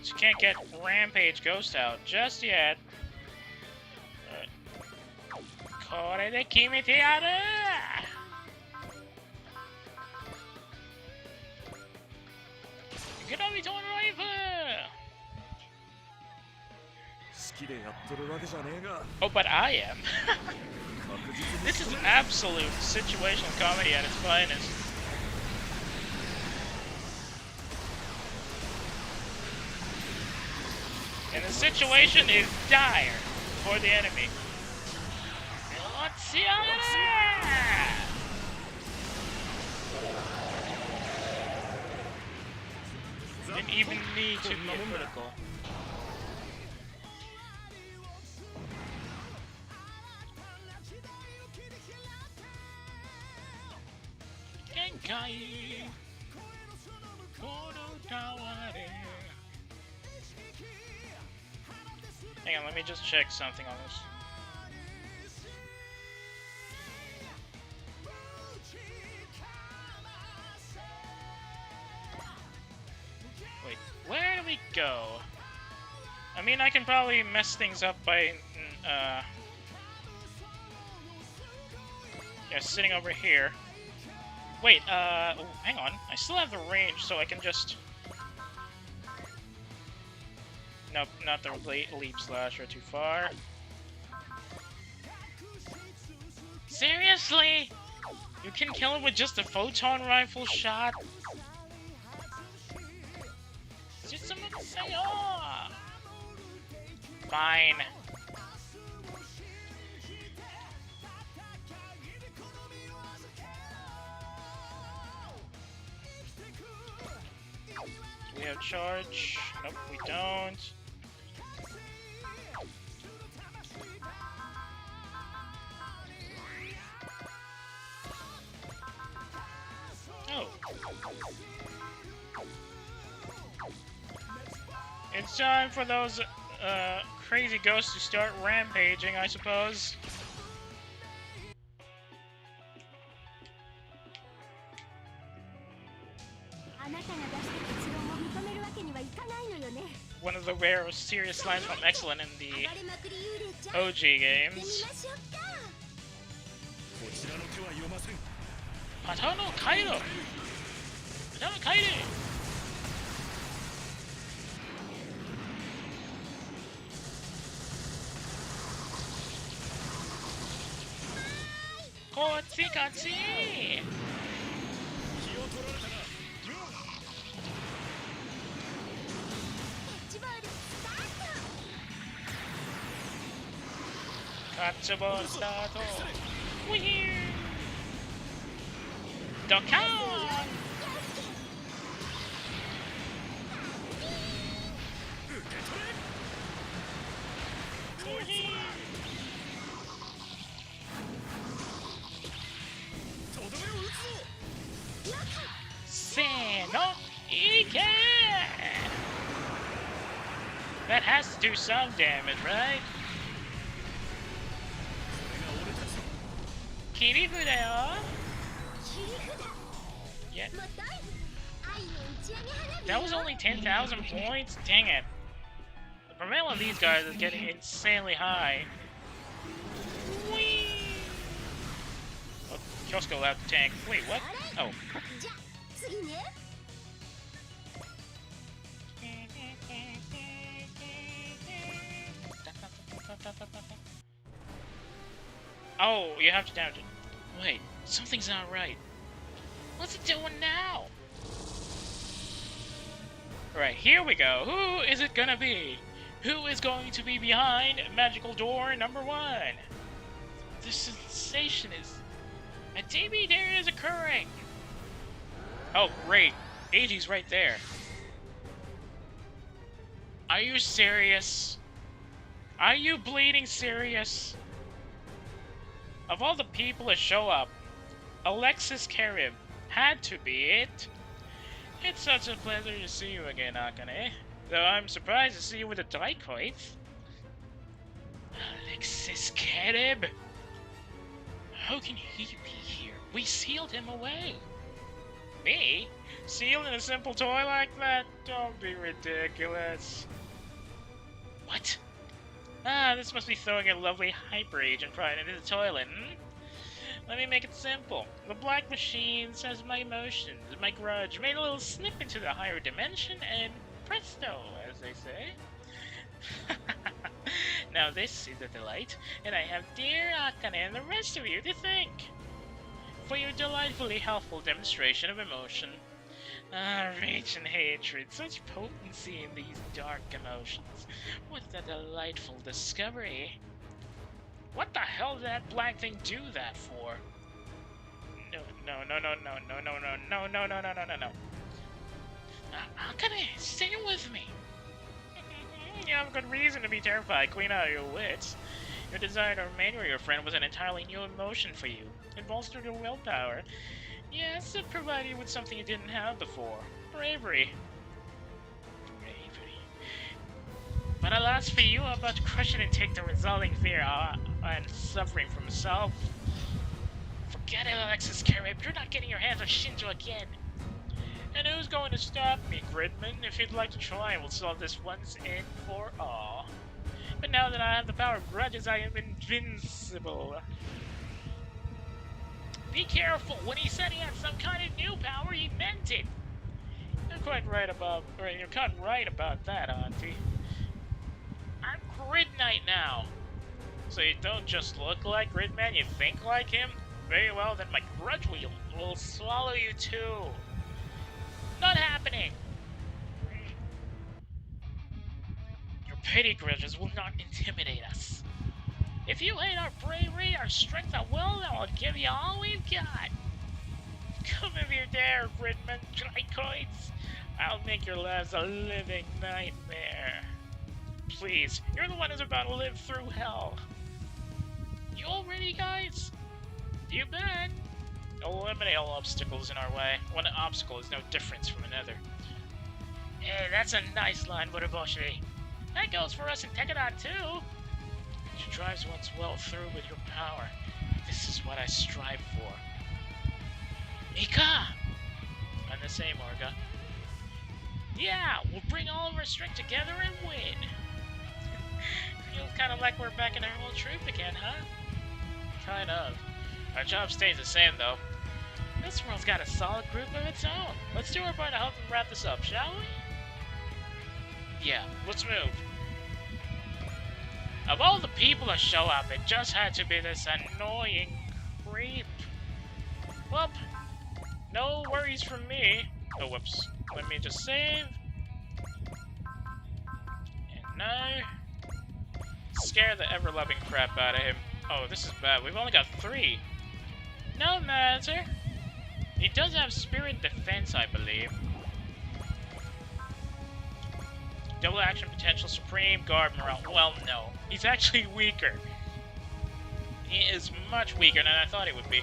She can't get Rampage Ghost out just yet. これで決めてやるグラビトンライフ Oh, but I am. This is absolute situational comedy at its finest. And the situation is dire for the enemy. Didn't even need to be a critical. Hang on, let me just check something on this. Wait, where do we go? I mean, I can probably mess things up by, yeah, sitting over here. Wait, oh, hang on. I still have the range, so I can just... Nope, not the leap slasher, too far. Seriously? You can kill him with just a photon rifle shot? Fine. Do we have charge? Nope, we don't. Oh. It's time for those crazy ghosts to start rampaging, I suppose. One of the rare serious lines from Excellent in the OG games. Patano Kaido! Patano Kaido! Kotsi katsi! Catchable start! Wee! Dokkan! That has to do some damage, right? Kirifu da yo. Yeah. That was only 10,000 points? Dang it. The prevail of these guys is getting insanely high. Whee! Oh, Kyosuke allowed to tank. Wait, what? Oh. Oh, you have to damage it. Wait, something's not right. What's it doing now? Right, here we go. Who is it gonna be? Who is going to be behind magical door number 1? The sensation is... a TB there is occurring! Oh, great. AG's right there. Are you serious? Are you bleeding serious? Of all the people that show up, Alexis Carib had to be it. It's such a pleasure to see you again, Akane. Though I'm surprised to see you with the Daikoids. Alexis Carib? How can he be here? We sealed him away. Me? Sealed in a simple toy like that? Don't be ridiculous. What? Ah, this must be throwing a lovely hyper agent right into the toilet, hmm? Let me make it simple. The black machine says my emotions, my grudge, made a little snip into the higher dimension, and presto, as they say. Now this is a delight, and I have dear Akane and the rest of you to thank for your delightfully helpful demonstration of emotion. Ah, rage and hatred, such potency in these dark emotions. What a delightful discovery. What the hell did that black thing do that for? No. Akane, stay with me. You have good reason to be terrified. Clean out your wits. Your desire to remain with your friend was an entirely new emotion for you. It bolstered your willpower. Yes, it provided you with something you didn't have before. Bravery. But alas for you, I'm about to crush it and take the resulting fear and suffering from self. Forget it, Alexis Carib. You're not getting your hands on Shinjo again. And who's going to stop me, Gridman? If you'd like to try, we'll solve this once and for all. But now that I have the power of grudges, I am invincible. Be careful! When he said he had some kind of new power, he meant it! You're quite right about that, Auntie. I'm Grid Knight now! So you don't just look like Gridman, you think like him? Very well, then my grudge will swallow you too. Not happening! Your petty grudges will not intimidate us. If you hate our bravery, our strength of will, then we'll give you all we've got. Come if you dare, Gridman Tricoids. I'll make your lives a living nightmare. Please, you're the one who's about to live through hell. You all ready, guys? You bet. Eliminate all obstacles in our way. One obstacle is no difference from another. Hey, that's a nice line, Muraboshi. That goes for us in Tekadon too. It drives one's will through with your power. This is what I strive for. Mika! I'm the same, Orga. Yeah, we'll bring all of our strength together and win. Feels kind of like we're back in our old troop again, huh? Kind of. Our job stays the same, though. This world's got a solid group of its own. Let's do our part to help them wrap this up, shall we? Yeah, let's move. Of all the people that show up, it just had to be this annoying creep. Well, no worries from me. Oh, whoops. Let me just save. And now... scare the ever-loving crap out of him. Oh, this is bad. We've only got 3. No matter. He does have spirit defense, I believe. Double action potential, supreme guard morale. Well, no. He's actually weaker. He is much weaker than I thought he would be.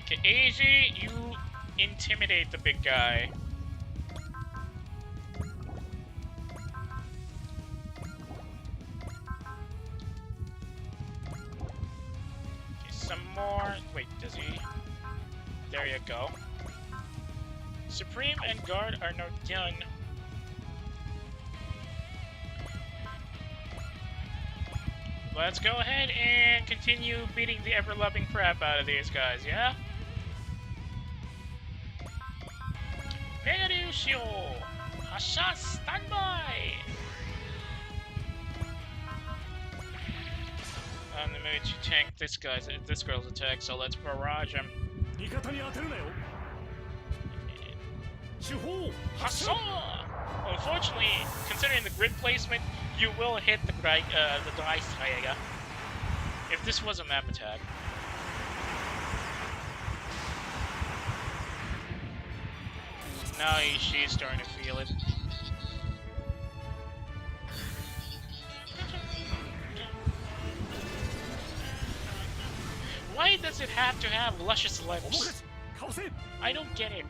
Okay, Eiji, you intimidate the big guy. Okay, some more. Wait, does he? There you go. Supreme and Guard are now done. Let's go ahead and continue beating the ever-loving crap out of these guys, yeah? Perusio! Hasha, stand by! I'm in the mood to tank this girl's attack, so let's barrage him. Hasha! Unfortunately, considering the grid placement, you will hit the dice Taiga if this was a map attack. Now she's starting to feel it. Why does it have to have luscious lips? I don't get it.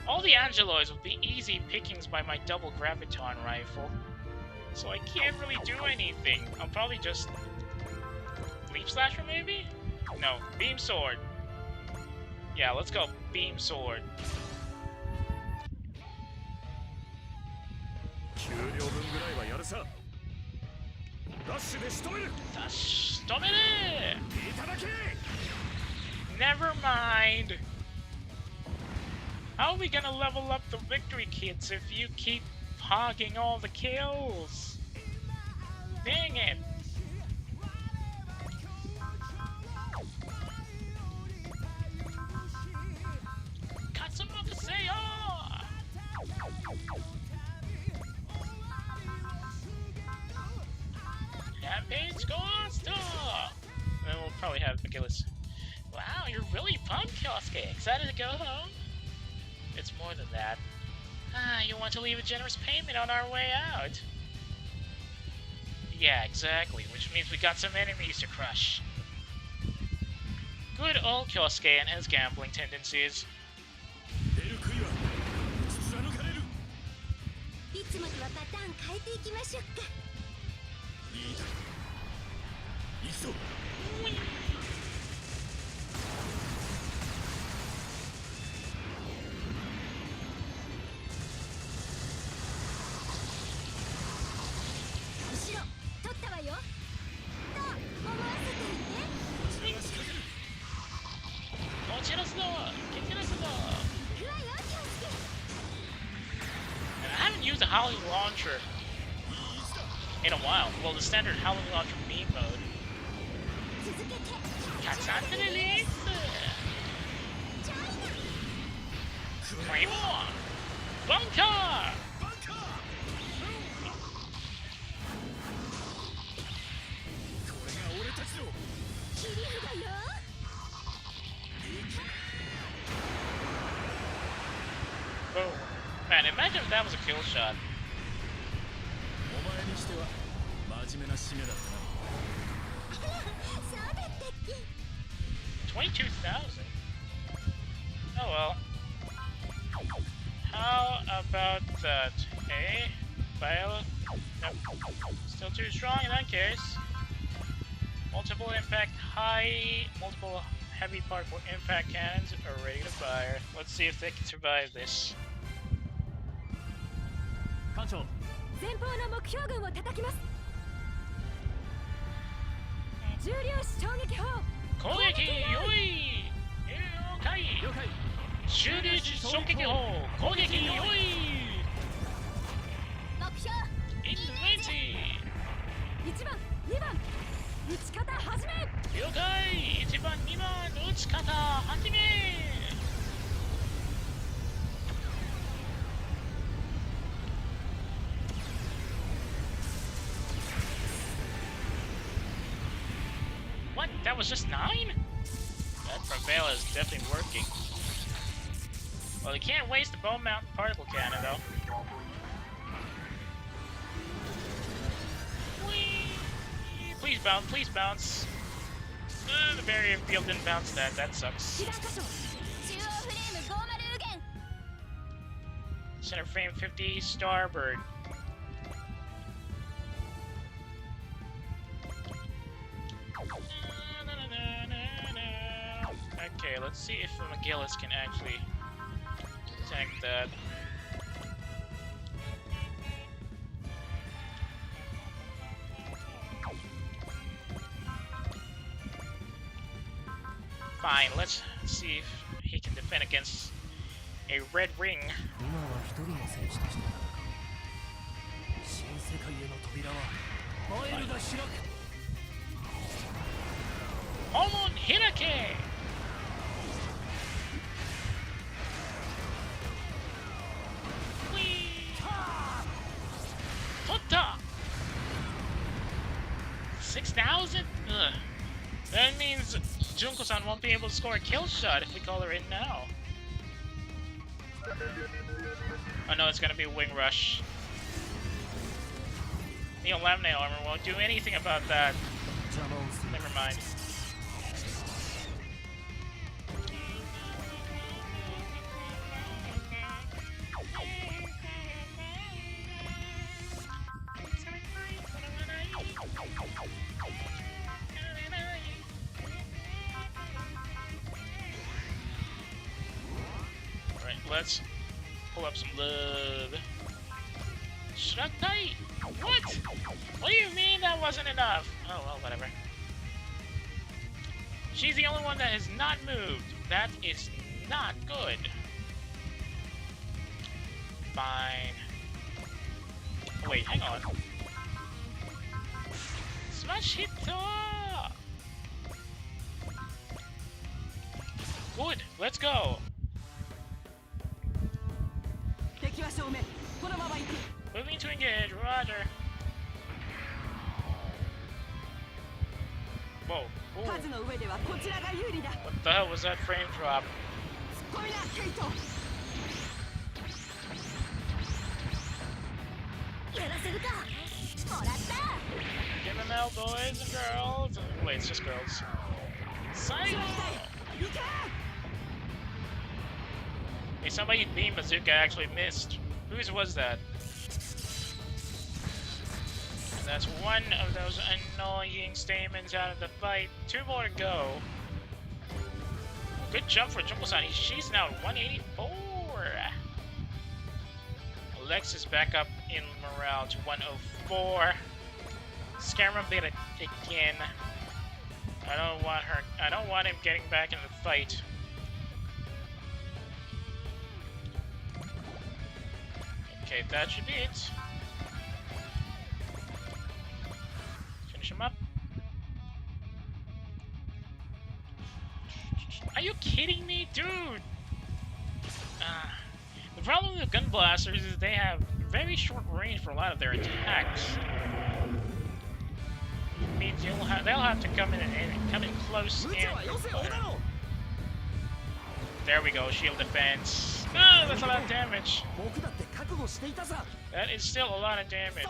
All the Angeloids would be easy pickings by my double graviton rifle, so I can't really do anything. I'll probably just leaf slasher maybe? No, beam sword. Yeah, let's go beam sword. Never mind. How are we gonna level up the victory kits if you keep hogging all the kills? Dang it! Katsumokuseyo! Rampage Ghost! Then we'll probably have Achilles. Wow, you're really pumped, Kyosuke. Excited to go home? It's more than that. Ah, you want to leave a generous payment on our way out? Yeah, exactly, which means we got some enemies to crush. Good old Kyosuke and his gambling tendencies. I haven't used a Howling Launcher in a while. Well, the standard Howling Launcher beam mode. Katsante release! Claymore! Bunker! Boom. Man, imagine if that was a kill shot. 22,000? Oh well. How about that, eh? Fail? Nope. Still too strong in that case. Multiple heavy particle impact cannons are ready to fire. Let's see if they can survive this. 艦長。前方の目標群を叩きます。重粒子衝撃砲攻撃よい。了解。了解。重粒子衝撃砲攻撃よい。目標インベンチ。1番2番撃ち方始め。了解。1番2番撃ち方始め。What? That was just 9? That Prevail is definitely working. Well, you can't waste the bone mountain particle cannon, though. Whee! Please bounce, please bounce. The barrier field didn't bounce that. That sucks. Center frame 50, starboard. Okay, let's see if McGillis can actually tank that. Fine, let's see if he can defend against a red ring. Homon Hirake! Totta! 6,000? That means Junko-san won't be able to score a kill shot if we call her in now. Oh no, it's gonna be a wing rush. Neolaminate armor won't do anything about that. Never mind. Alright, let's pull up some love. Shrakai! What? What do you mean that wasn't enough? Oh well, whatever. She's the only one that has not moved. That is not good. Fine. Oh, wait, hang on. Smash hit! Good, let's go. Moving to engage, roger. Whoa. Ooh. What the hell was that frame drop? Give him hell, boys and girls. Wait, it's just girls. Psycho! Hey, somebody beam bazooka actually missed. Whose was that? And that's one of those annoying stamens out of the fight. 2 more to go. Good jump for Junko-san. She's now at 184. Alexis back up in morale to 104. Scarum did it again. I don't want her. I don't want him getting back in the fight. Okay, that should be it. Finish him up. Are you kidding me, dude? The problem with the gun blasters is they have very short range for a lot of their attacks. It means they'll have to come in and come in close and fire. There we go, shield defense. Oh, that's a lot of damage. That is still a lot of damage.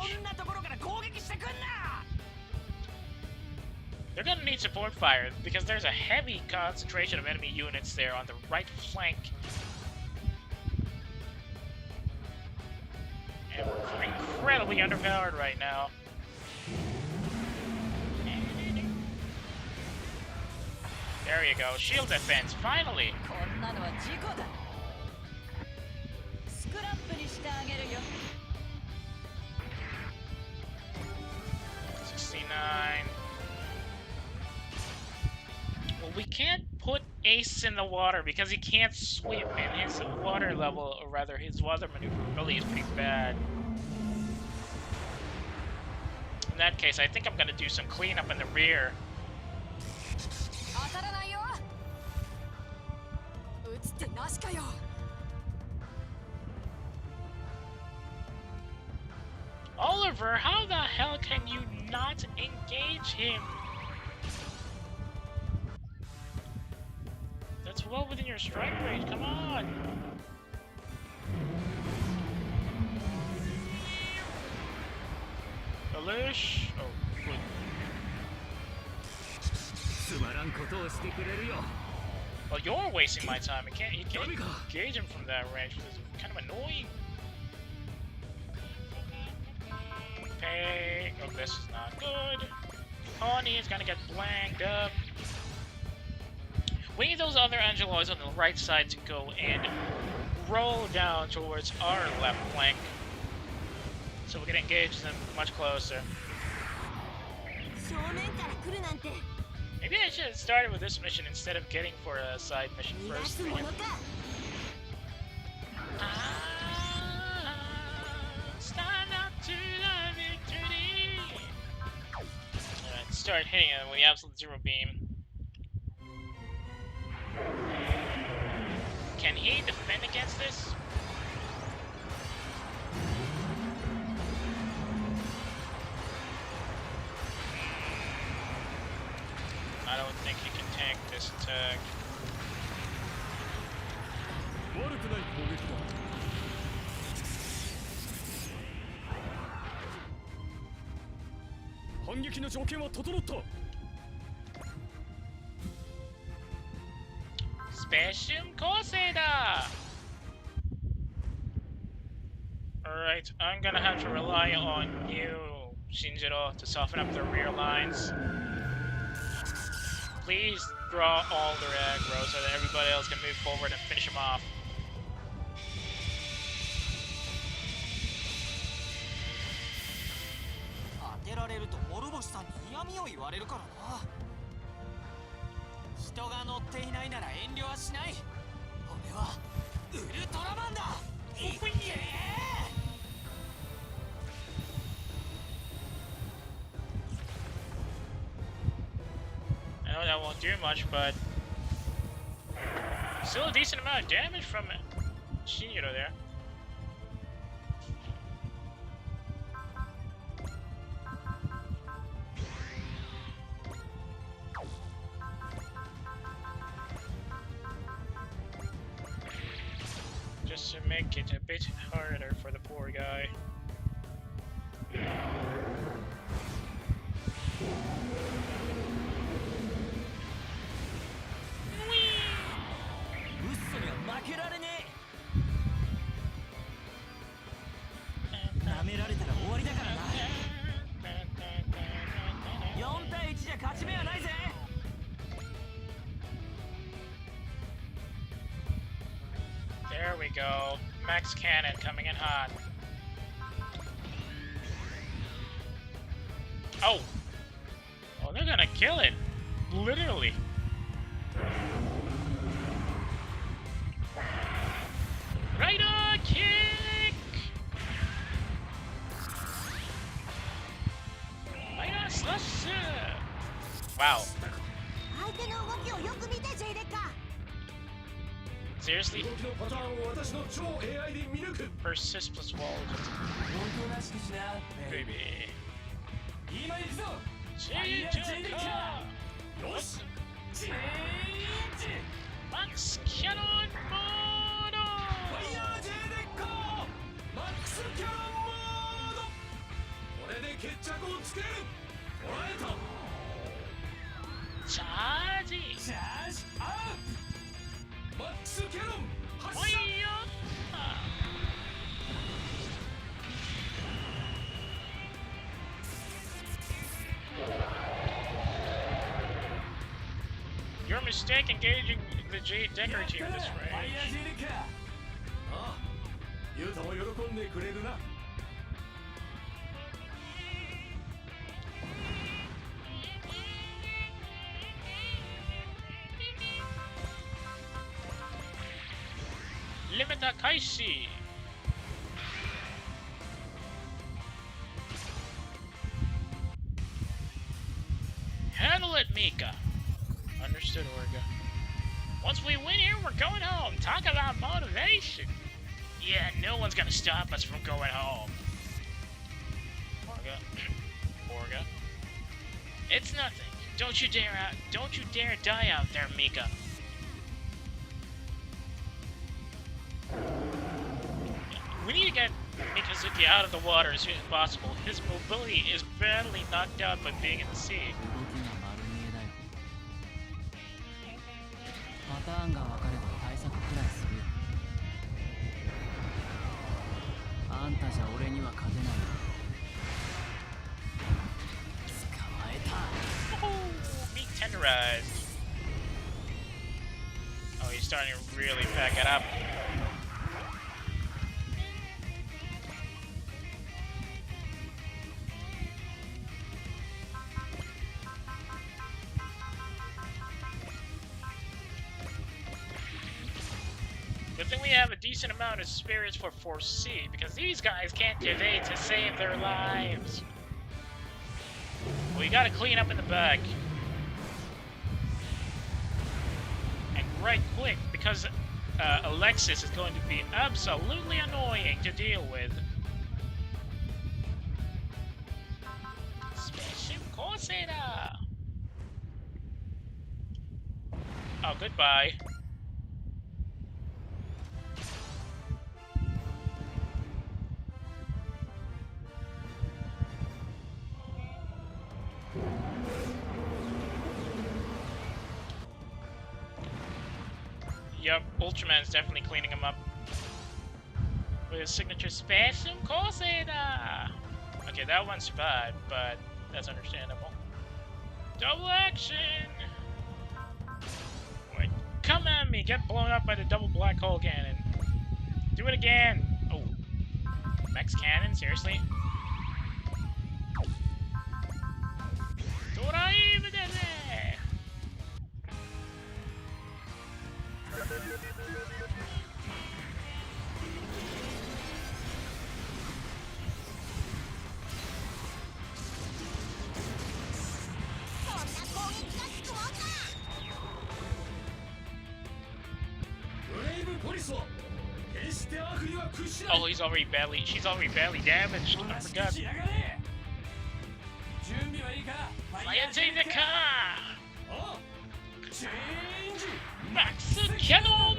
They're gonna need support fire because there's a heavy concentration of enemy units there on the right flank. And we're incredibly underpowered right now. There you go, shield defense, finally! Well, we can't put Ace in the water because he can't swim, and his water level, or rather his water maneuverability is pretty bad. In that case, I think I'm gonna do some cleanup in the rear. Oliver, how the hell can you not engage him? That's well within your strike range, come on! Alish? Oh, good. Well, you're wasting my time. You can't engage him from that range, which is kind of annoying. Okay. Oh, this is not good. Connie is gonna get blanked up. We need those other Angeloids on the right side to go and roll down towards our left flank, so we can engage them much closer. Maybe I should have started with this mission instead of getting for a side mission first. Stand up to the victory! Alright, start hitting him with the absolute zero beam. Can he defend against this? I don't think he can tank this attack. Specium Koseda! Alright, I'm gonna have to rely on you, Shinjiro, to soften up the rear lines. Please draw all their aggro so that everybody else can move forward and finish them off. I know that won't do much, but still a decent amount of damage from Shinjiro there. Just to make it a bit harder for the poor guy. There we go. Max Cannon coming in hot. Oh! Oh, they're gonna kill it. Literally. Rider kick! Rider slash! Wow. Seriously? Persist plus wall. Baby. Max Cannon mode! Charge! Charge up! Max Cannon! Your mistake engaging the J Decker team this range. リミタ開始 Handle it, Mika. Understood, Orga. Once we win here, we're going home. Talk about motivation. Yeah, no one's gonna stop us from going home. Orga. Orga. It's nothing. Don't you dare die out there, Mika. We need to get Mikazuki out of the water as soon as possible. His mobility is badly knocked out by being in the sea. パターンが分かれば対策くらいするよ。あんたじゃ俺には勝てないよ。捕まえた。Oh, meat tenderized. Oh, he's starting to really pack it up. Good thing we have a decent amount of spirits for Force C, because these guys can't evade to save their lives. We gotta clean up in the back. And right quick, because Alexis is going to be absolutely annoying to deal with. Specium Kyosuke! Oh, goodbye. Yep, Ultraman's definitely cleaning him up. With his signature Specium Kyosuke! Okay, that one survived, but that's understandable. Double action! Wait, come at me! Get blown up by the double black hole cannon. Do it again! Oh. Max cannon? Seriously? Drive it! Oh, she's already badly damaged. I forgot. Fire the car! Max Cannon!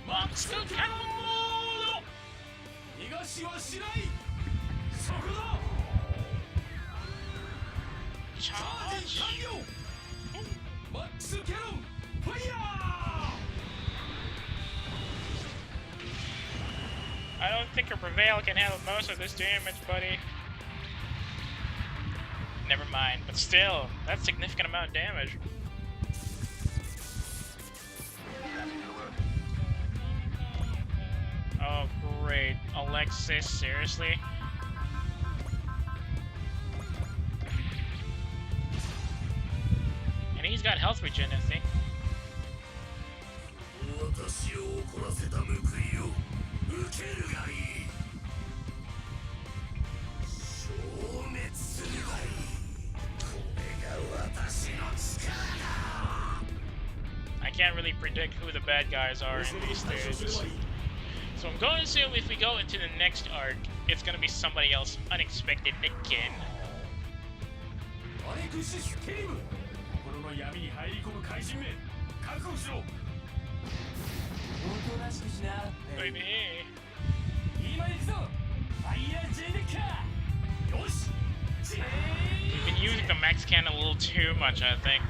Max Cannon! Charge! Max Cannon! Fire! I don't think a Prevail can handle most of this damage, buddy. Never mind, but still, that's a significant amount of damage. Oh, great. Alexis, seriously? And he's got health regen, I think. I can't really predict who the bad guys are in these stages. So I'm going to assume if we go into the next arc, it's going to be somebody else unexpected again. Baby. We've been using the max cannon a little too much, I think.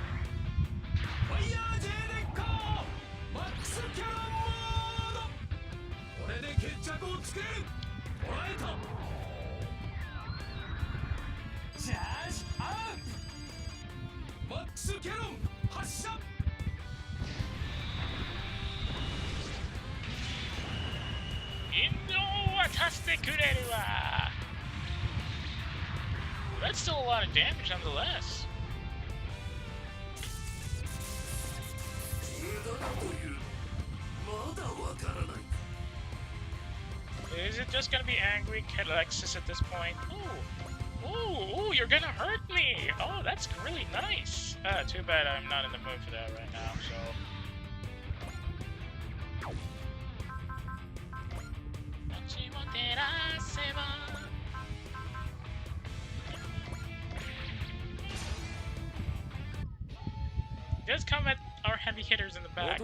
That's still a lot of damage nonetheless. Is it just gonna be angry Alexis at this point? Ooh, you're gonna hurt me! Oh, that's really nice. Too bad I'm not in the mood for that right now, so... Just come at our heavy hitters in the back.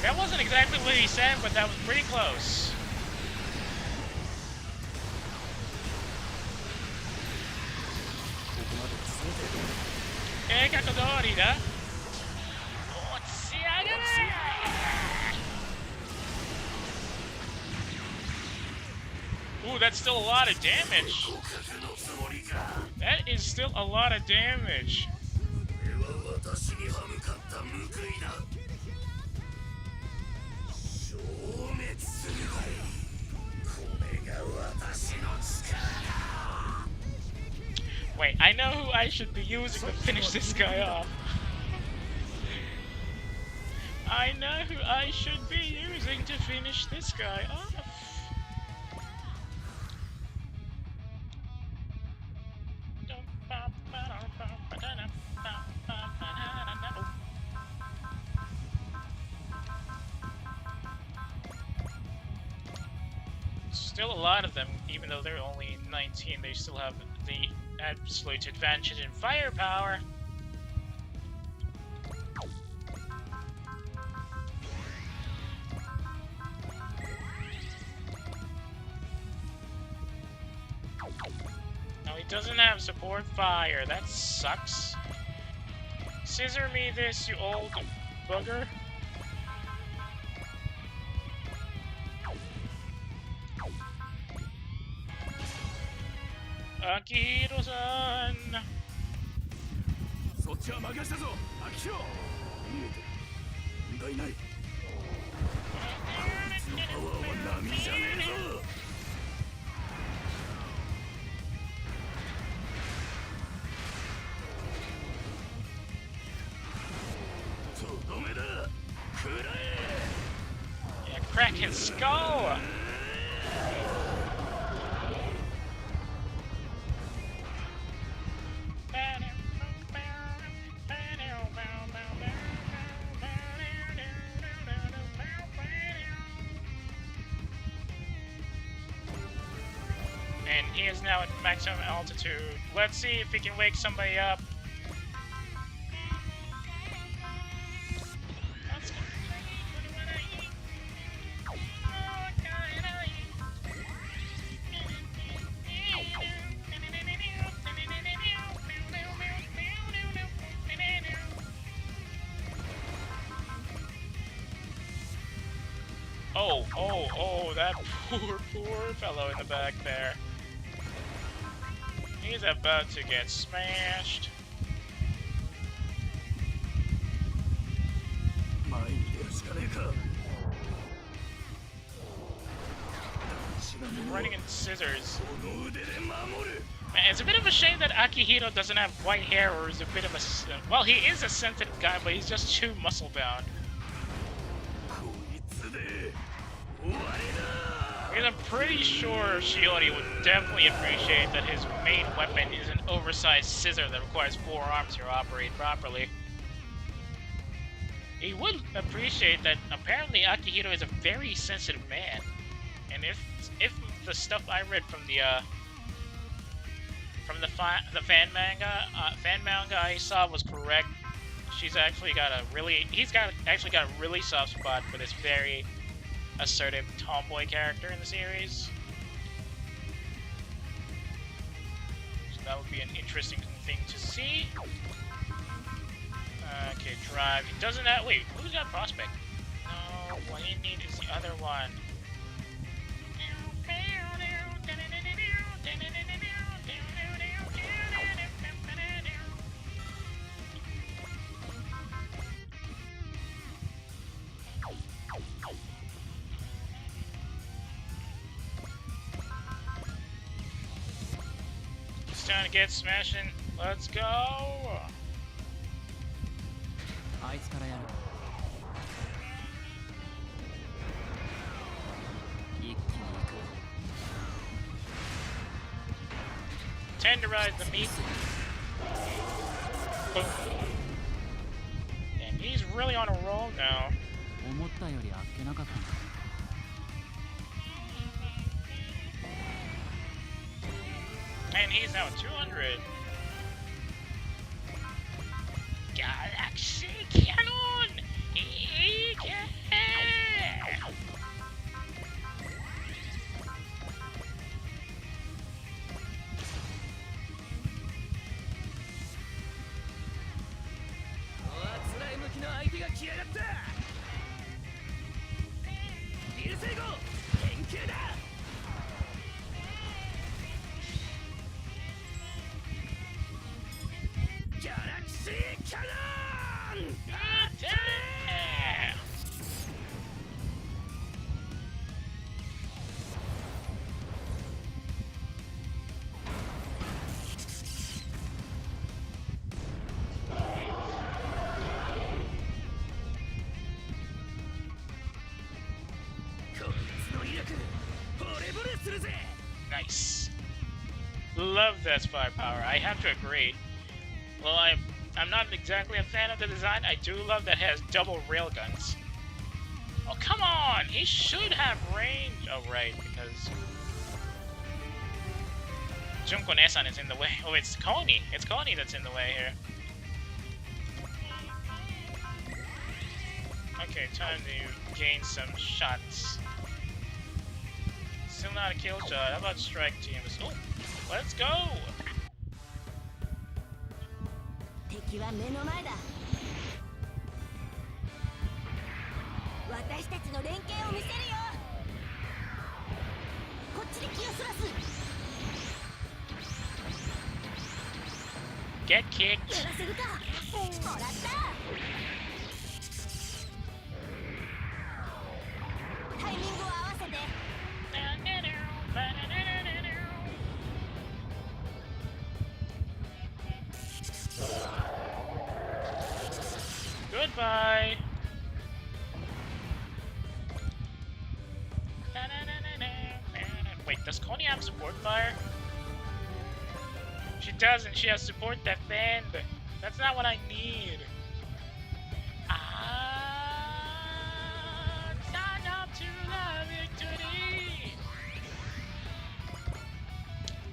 That wasn't exactly what he said, but that was pretty close. Ooh, that's still a lot of damage. That is still a lot of damage. Wait, I know who I should be using to finish this guy off. I know who I should be using to finish this guy off. Still a lot of them, even though they're only 19, they still have the absolute advantage in firepower. Now he doesn't have support fire, that sucks. Scissor me this, you old bugger. Akihiro-san! そっちは任したぞ、秋広。問題ない。あいつのパワーは波じゃねえぞ。とどめだ。食らえ。Yeah, crack his skull! And he is now at maximum altitude. Let's see if he can wake somebody up. Oh, that poor fellow in the back there. He's about to get smashed. Running in scissors. Man, it's a bit of a shame that Akihiro doesn't have white hair, or is a bit of a... Well, he is a sensitive guy, but he's just too muscle-bound. Because I'm pretty sure Shiori would definitely appreciate that his main weapon is an oversized scissor that requires 4 arms to operate properly. He would appreciate that apparently Akihiro is a very sensitive man. And if the stuff I read from the fan manga I saw was correct, he's actually got a really soft spot for this very assertive tomboy character in the series. So that would be an interesting thing to see. Okay, drive. He doesn't have... Wait, who's that prospect? No, what you need is the other one. Trying to get smashing. Let's go! あいつからやる。一気に行く。 Tenderize the meat. Boom. And he's really on a roll now. 思ったよりあっけなかったな。And he's now at 200. Galaxy Cannon! Yeah! 惚れ惚れするぜ。 Nice. Love that firepower. I have to agree. Well, I'm not exactly a fan of the design. I do love that it has double railguns. Oh, come on! He should have range. Oh, right, because Junko Nesan is in the way. Oh, it's Koni. It's Koni that's in the way here. Okay, time to gain some shots. Still not a kill shot. How about strike teams? Oh, let's go! 敵は目の前だ。私たちの連携を見せるよ。こっちで気をそらす。 Get kicked! やらせるか。もらった。タイミングを合わせて。 Goodbye. Wait, does Coney have support fire? She doesn't. She has support defend. That's not what I need. Sign up to the victory.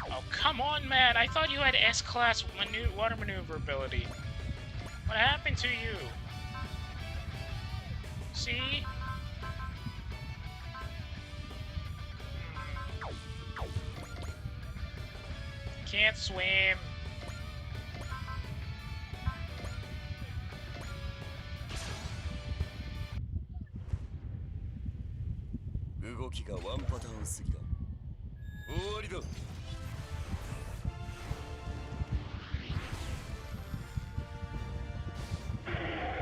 Oh, come on, man. I thought you had S-class water maneuverability. What happened to you? See? Can't swim.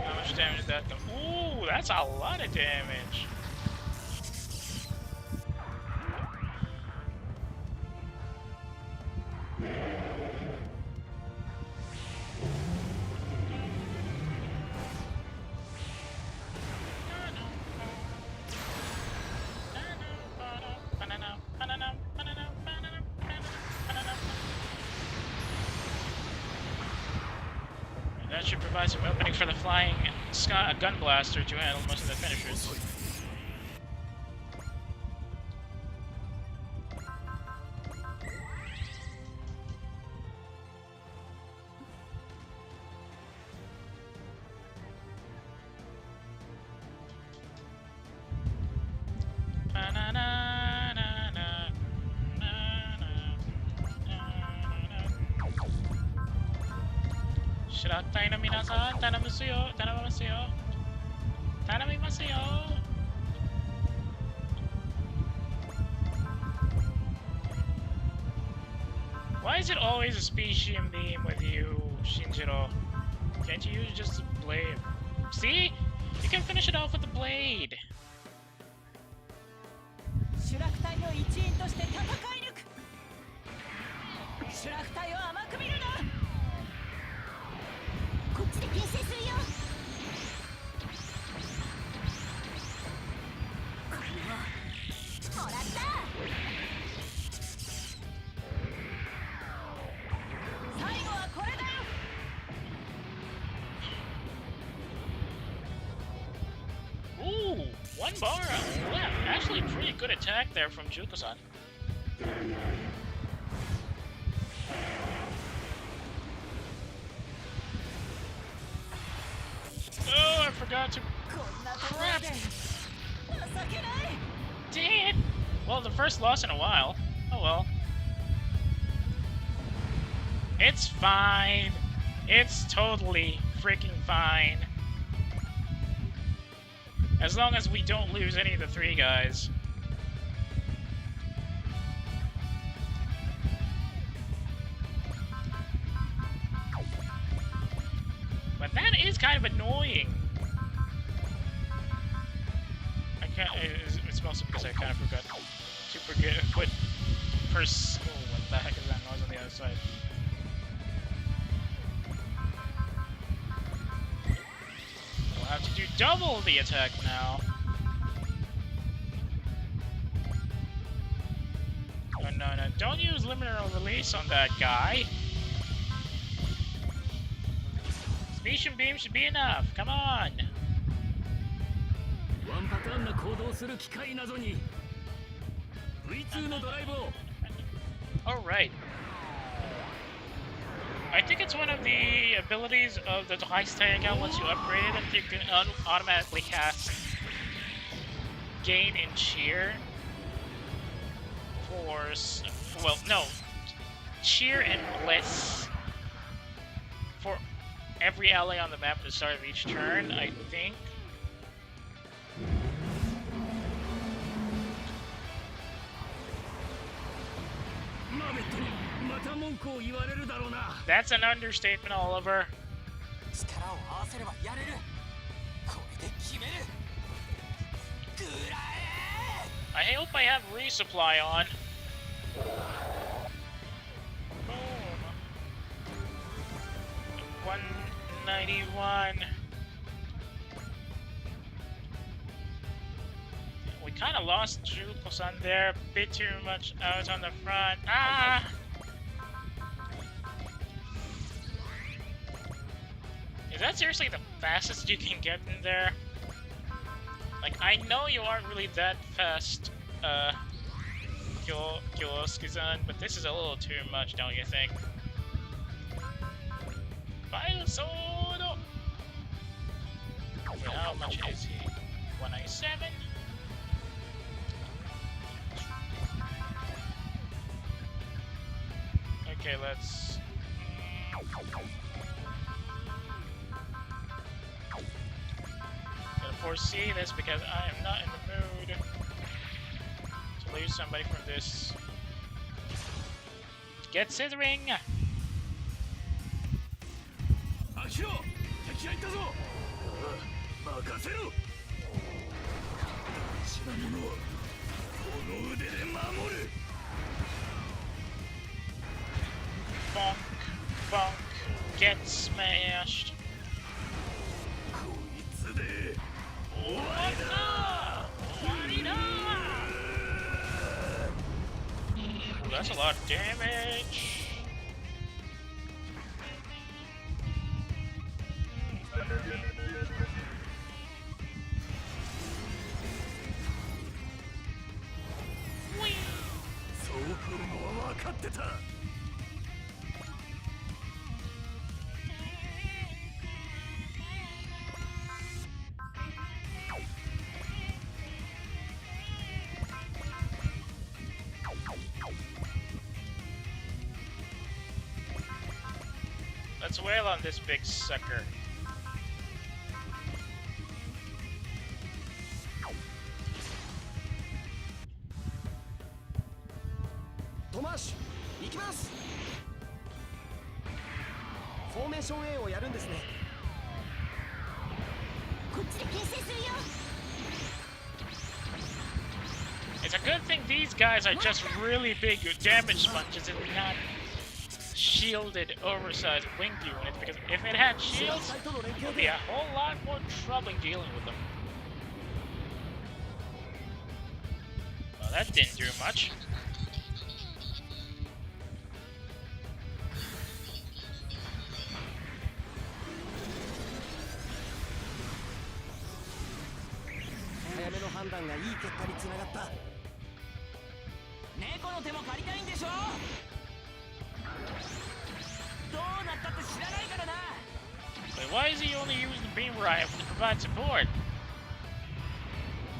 How much damage did that do? Ooh, that's a lot of damage. That should provide some opening for the flying gun blaster to handle most of the finishers. Shirattai no minasan, tanamimasu yo, tanamimasu yo, tanamimasu yo. Why is it always a Specium beam with you, Shinjiro? Can't you use just a blade? See? You can finish it off with the blade. シュラフ隊の一員として戦い抜く。シュラフ隊を甘く見るな。bar left. Actually, pretty good attack there from Juko-san. Oh, I forgot to... Crap! Dang it! Well, the first loss in a while. Oh well. It's fine. It's totally freaking fine. As long as we don't lose any of the three guys. But that is kind of annoying. I can't. It's mostly because I kind of forgot to put oh, what the heck is that noise on the other side? We'll have to do double the attack now. Oh no, don't use liminal release on that guy. Specium beam should be enough. Come on. Alright. I think it's one of the abilities of the Dreisteiger. Once you upgrade it, you can automatically cast Gain in Cheer for... Well, no. Cheer and Bliss for every ally on the map at the start of each turn, I think. That's an understatement, Oliver. I hope I have resupply on. Boom. 191. We kind of lost Juko-san there. A bit too much out on the front. Ah! Is that seriously the fastest you can get in there? Like, I know you aren't really that fast, Kyosuke-san, but this is a little too much, don't you think? Final sword! Wait, how much is he? 197? Okay, let's... Gotta foresee this because I am not in the mood to lose somebody from this. Get sithering! Bonk, bonk, get smashed. That's a lot of damage. Let's wail on this big sucker. Tomash, 行きます。フォーメーション A をやるんですね。こっちで牽制するよ。It's a good thing these guys are just really big damage sponges and not shielded oversized winged units, because if it had shields, it would be a whole lot more troubling dealing with them. Well, that didn't do much. がいい結果につながった。猫の手も借りたいんでしょ。どうなったって知らないからな。 Wait, why is he only using the beam rifle to provide support?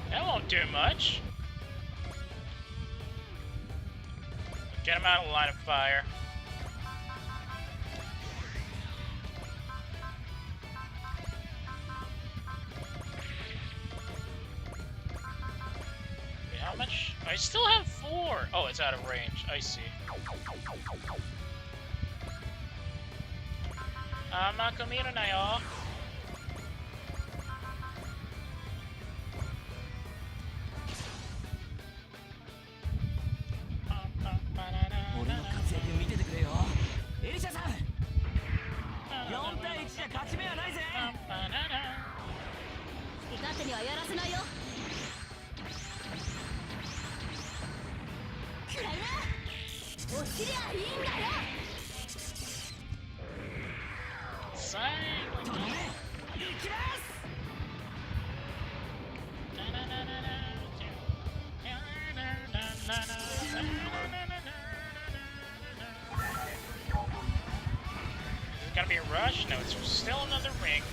That won't do much. Get him out of the line of fire. Wait, how much? I still have 4. Oh, it's out of range. I see. 甘く見るなよ。俺の活躍見ててくれよ。エリシャさん、4対1じゃ勝ち目はないぜ。好き勝手にはやらせないよ。くらいな。落ちりゃいいんだよ。とどめ、行きます。 Is it gonna be a rush? No, it's still another ring.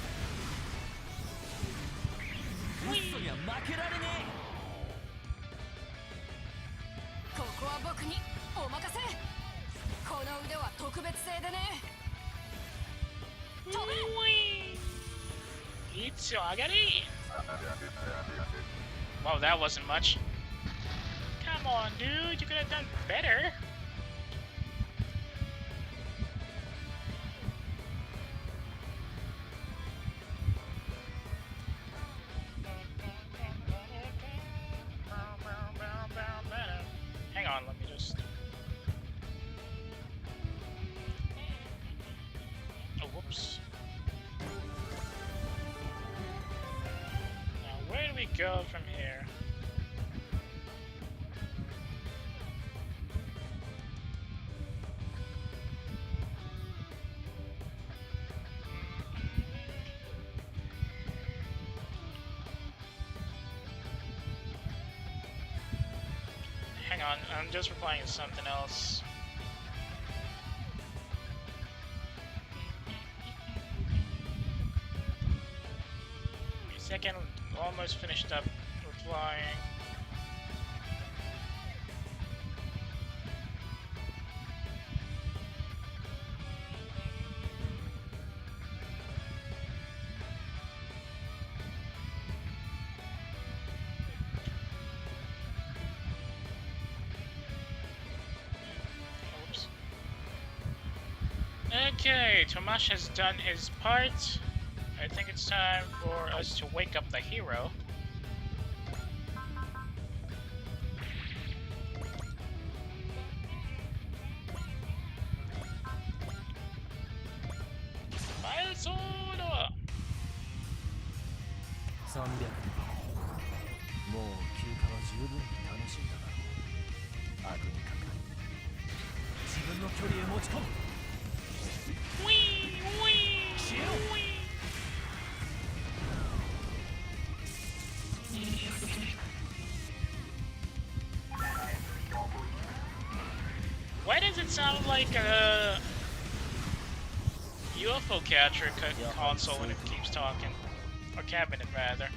ウッソには負けられねえ。ここは僕にお任せ。この腕は特別製でね。飛べ。It's agari. Wow, that wasn't much. Come on, dude, you could have done better. Hang on, let me just... Oh, whoops. Now, where do we go from here? Hang on, I'm just replying to something else. Wait a second, almost finished up replying. Oops. Okay, Tomash has done his part. I think it's time for us to wake up the hero. Fire sword! 300年。もう休暇は十分に楽しんだだろう。悪にかかり、自分の距離へ持ち込む。消えろ。 Why does it sound like a UFO catcher console when it keeps talking? Or cabinet, rather.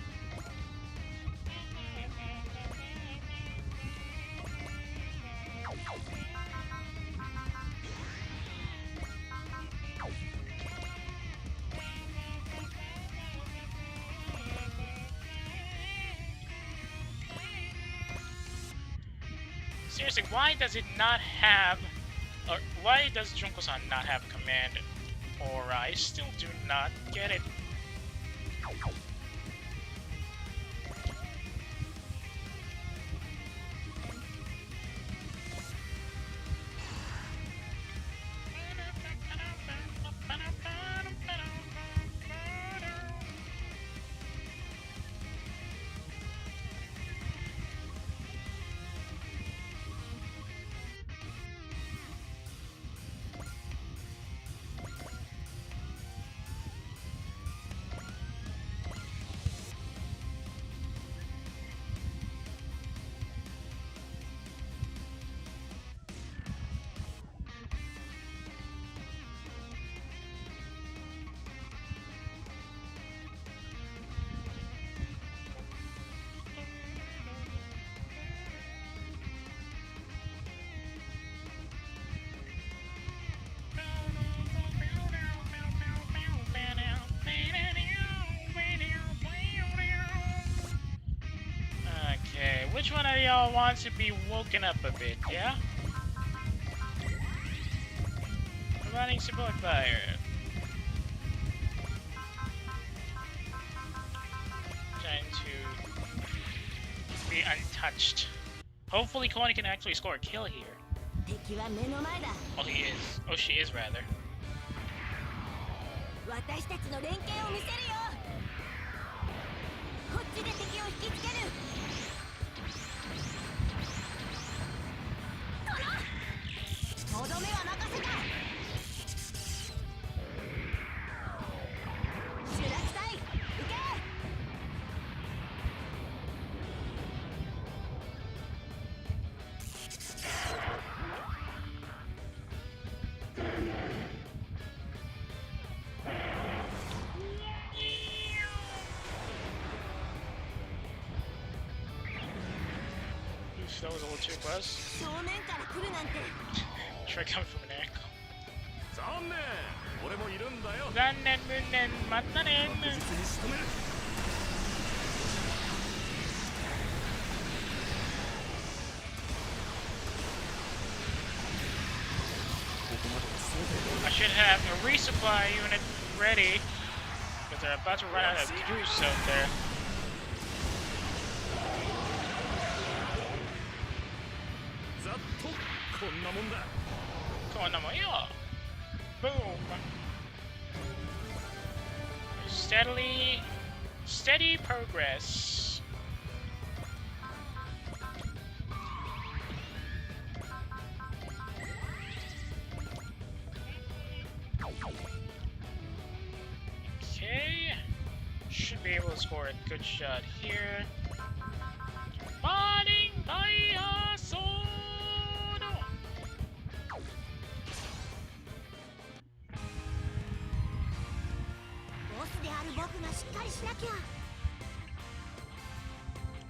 Seriously, why does it not have, or why does Junko-san not have command? Or I still do not get it. Which one of y'all wants to be woken up a bit, yeah? Providing support fire. Trying to be untouched. Hopefully Connie can actually score a kill here. 敵は目の前だ。 Oh, he is. Oh, she is rather. 私たちの連携を見せるよ。こっちで敵を引きつける。とどめは任せた。シュラク隊、行け。That was a little too close. 正面から来るなんて。 Try coming from an angle. 残念俺もいるんだよ残念無念またね確実に仕留める I should have a resupply unit ready because they're about to run out of juice out there. Boom. Steady progress. Okay, should be able to score a good shot here. Fighting by a sword. ボスである僕がしっかりしなきゃ。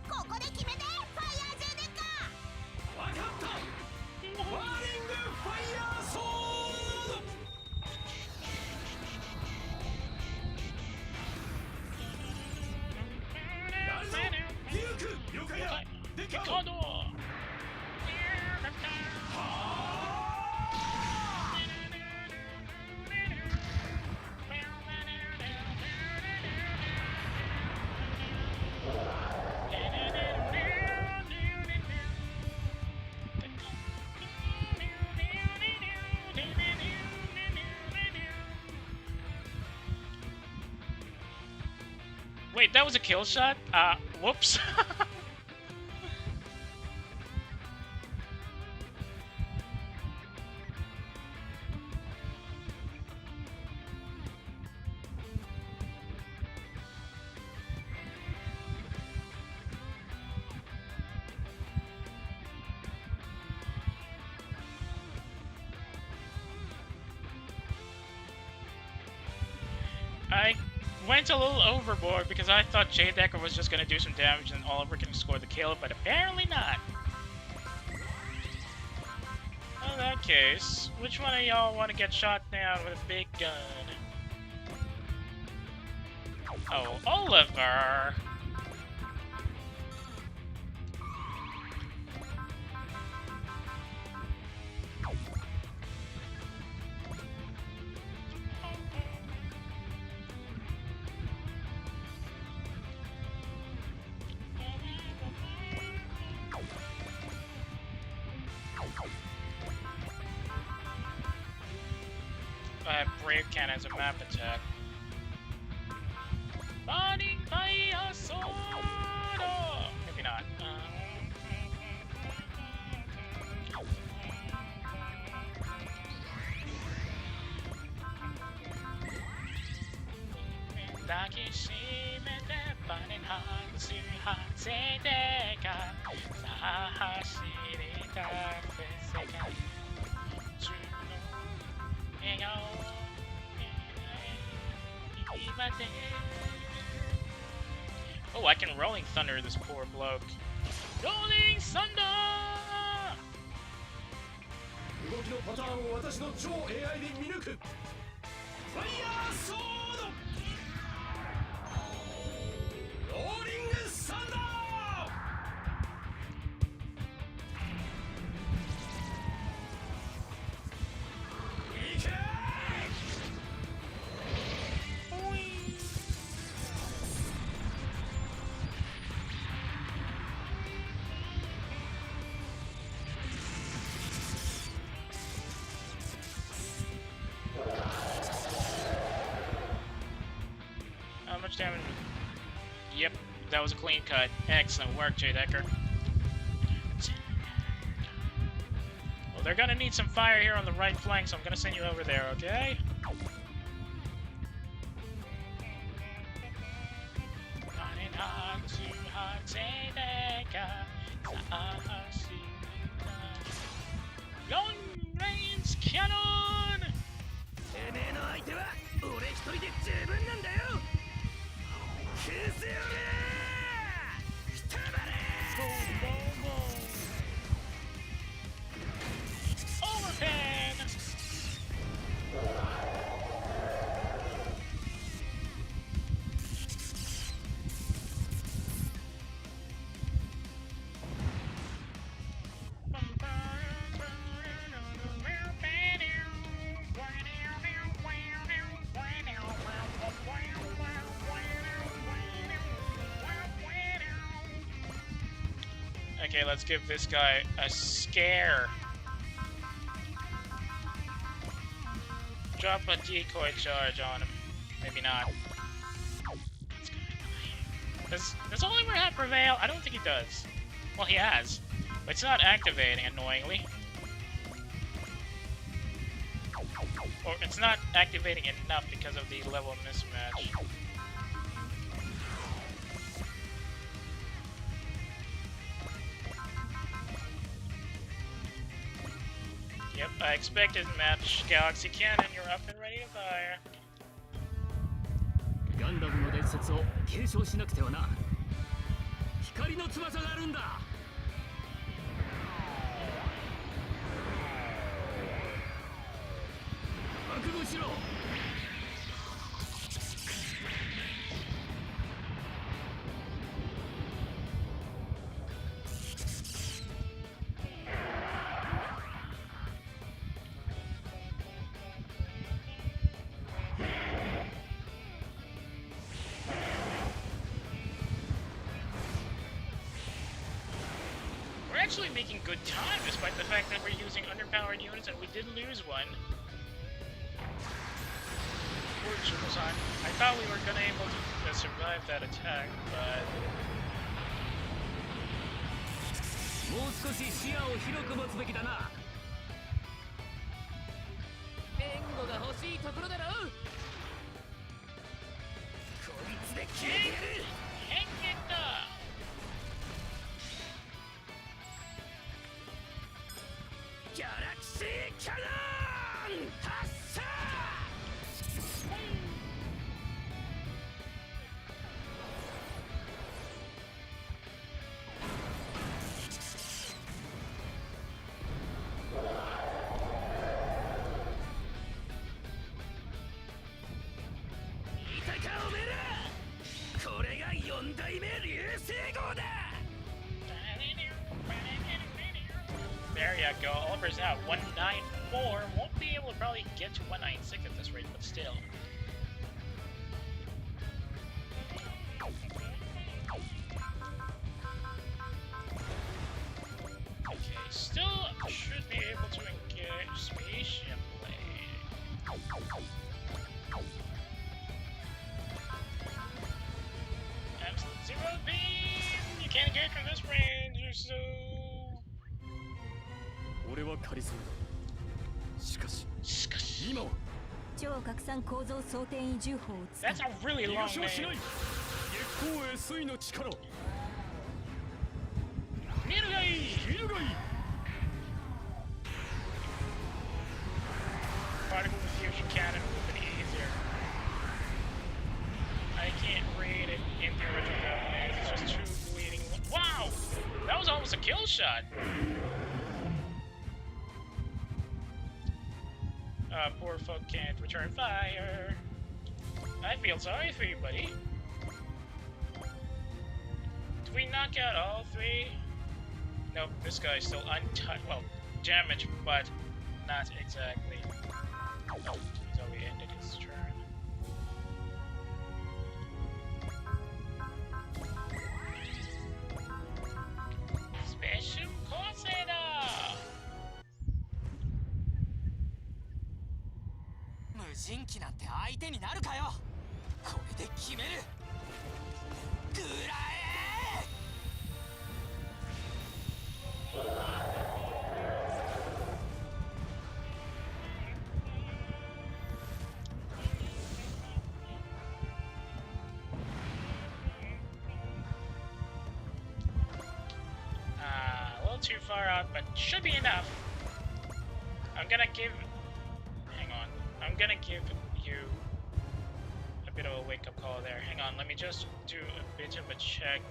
ここで決めて、ファイヤー J デッカー。わかったファイリングファイヤーソード Wait, that was a kill shot? Whoops. I went a little overboard because I thought J Decker was just gonna do some damage and Oliver can score the kill, but apparently not. In that case, which one of y'all want to get shot down with a big gun? Oh, Oliver! I have Brave Can as a map attack. Burning by a sword! Oh, maybe not. Oh, I can Rolling Thunder this poor bloke. Rolling Thunder! 動きのパターンを私の超 AI で見抜くファイヤーソードローリングサンダ damage. Yep, that was a clean cut. Excellent work, J. Decker. Well, they're gonna need some fire here on the right flank, so I'm gonna send you over there, okay? Long range cannon! てめえの相手は俺一人で十分なんだよ。クズよねー。くたばれー。Overpan! Okay, let's give this guy a scare. Drop a decoy charge on him. Maybe not. Does Oliver have Prevail? I don't think he does. Well, he has. But it's not activating, annoyingly. Or it's not activating enough because of the level mismatch. Yep, I expected match. Galaxy Cannon, you're up and ready to fire. ガンダムの伝説を継承しなくてはな。光の翼があるんだ。覚悟しろ。We're actually making good time despite the fact that we're using underpowered units and we did lose one. Poor Chuko-san. I thought we were gonna able to survive that attack, but... もう少し視野を広く持つべきだな。援護が欲しいところだろう。こいつで決めてやる。Hang it up! Galaxy Cannon! 発射！いたかおめえら！これが4代目流星号だ！ There you go. Oliver's now 194. Won't be able to probably get to 196 at this rate, but still. Okay, still should be able to engage Specium Blade. Absolute zero beam! You can't engage from this range, you're so... 俺はカリスマだ。しかし今は超拡散構造装填位重砲を使う。 That's a really 逃 long がしはしない。 name. 月光へ水の力。見るがいい。見るがいい。 Particle diffusion cannon would be easier. I can't read it in the original Japanese. It's just two bleeding. Wow! That was almost a kill shot. Poor folk can't return fire. I feel sorry for you, buddy. Did we knock out all three? Nope, this guy's still untouched. Well, damaged, but not exactly. Oh, he's already ended his turn. Specium Corsair! 無人機なんて相手になるかよ。これで決める。らえ。A little too far out, but should be enough. I'm gonna give... Hang on. I'm gonna give you a bit of a wake-up call there. Hang on, let me just do a bit of a check.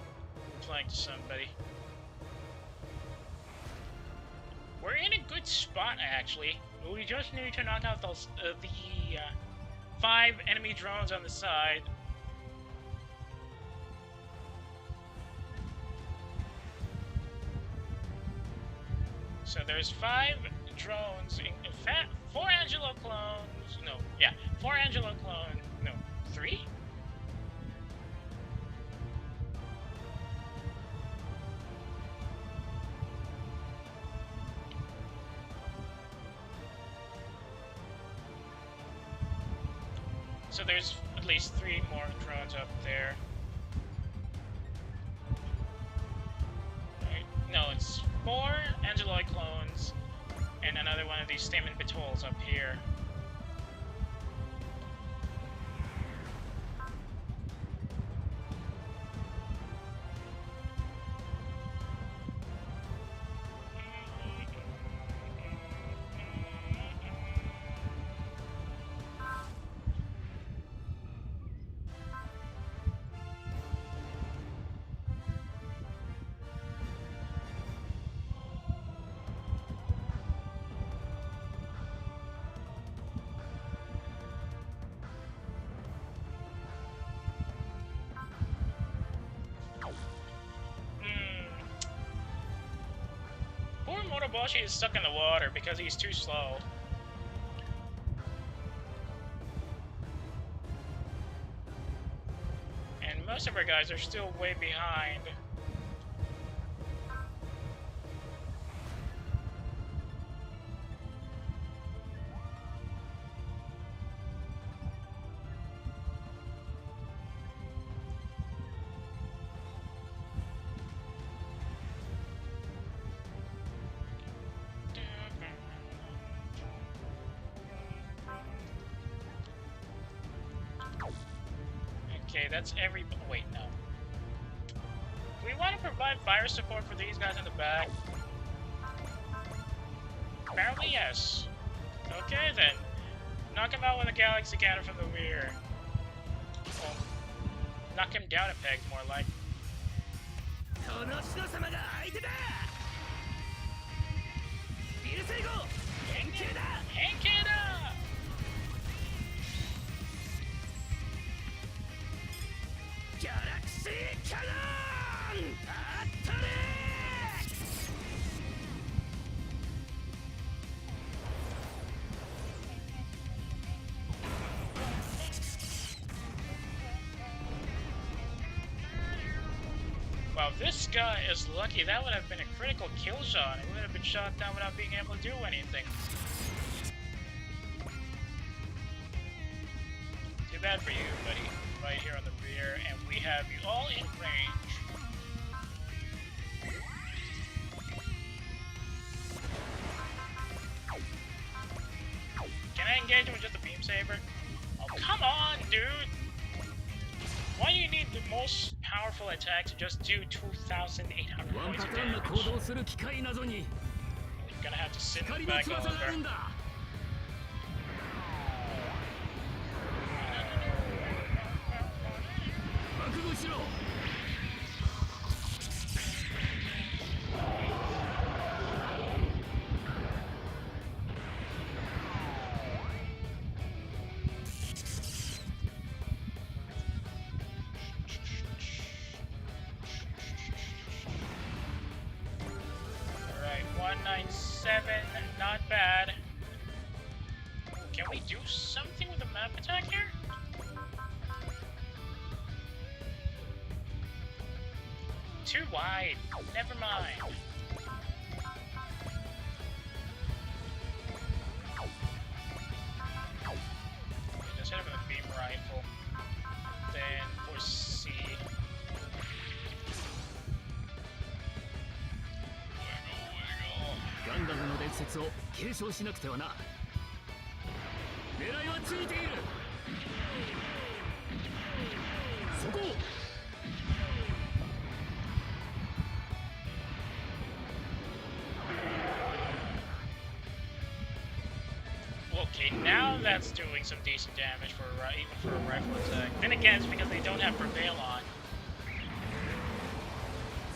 Replying to somebody. We're in a good spot, actually. We just need to knock out those the 5 enemy drones on the side. So there's 5 drones, in fact, 4 Angelo clones, no, yeah, 4 Angelo clones, no, 3? So there's at least 3 more drones up there. Right. No, it's 4 Angeloid clones and another one of these Stamen Batols up here. Poor Motoboshi is stuck in the water because he's too slow. And most of our guys are still way behind. Okay, that's every... Wait, no. We want to provide fire support for these guys in the back. Apparently, yes. Okay, then. Knock him out with a galaxy cannon from the rear. Well, knock him down a peg, more like. Wow, this guy is lucky. That would have been a critical kill shot. It would have been shot down without being able to do anything. Too bad for you, buddy. Right here on the rear, and we have you all in range. Can I engage him with just a beam saber? Oh, come on, dude! Why do you need the most powerful attack to just do 2,800 points of damage? You're gonna have to sit in the back over. Alright, 197, not bad. Can we do something with the map attack here? Too wide. Never mind. Just hit him with a beam rifle. Then for C. 説を継承しなくてはな。狙いはついている。そこを。Okay, now that's doing some decent damage for even for a rifle attack. Then again, it's because they don't have Prevail on.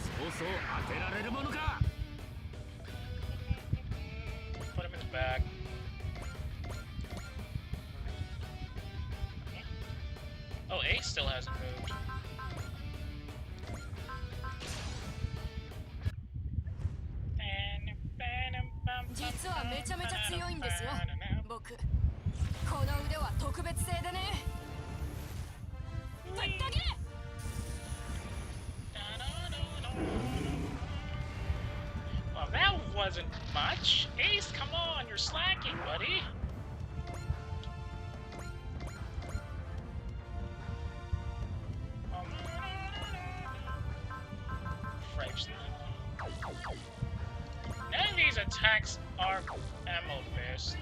そうそう当てられるものか。 Put him in the back. Oh, Ace still hasn't moved. 実はめちゃめちゃ強いんですよ僕。この腕は特別製でね。ぶった切れ。 Well, that wasn't much. Ace, come on, you're slacking, buddy. Fripes. None of these attacks are ammo-based.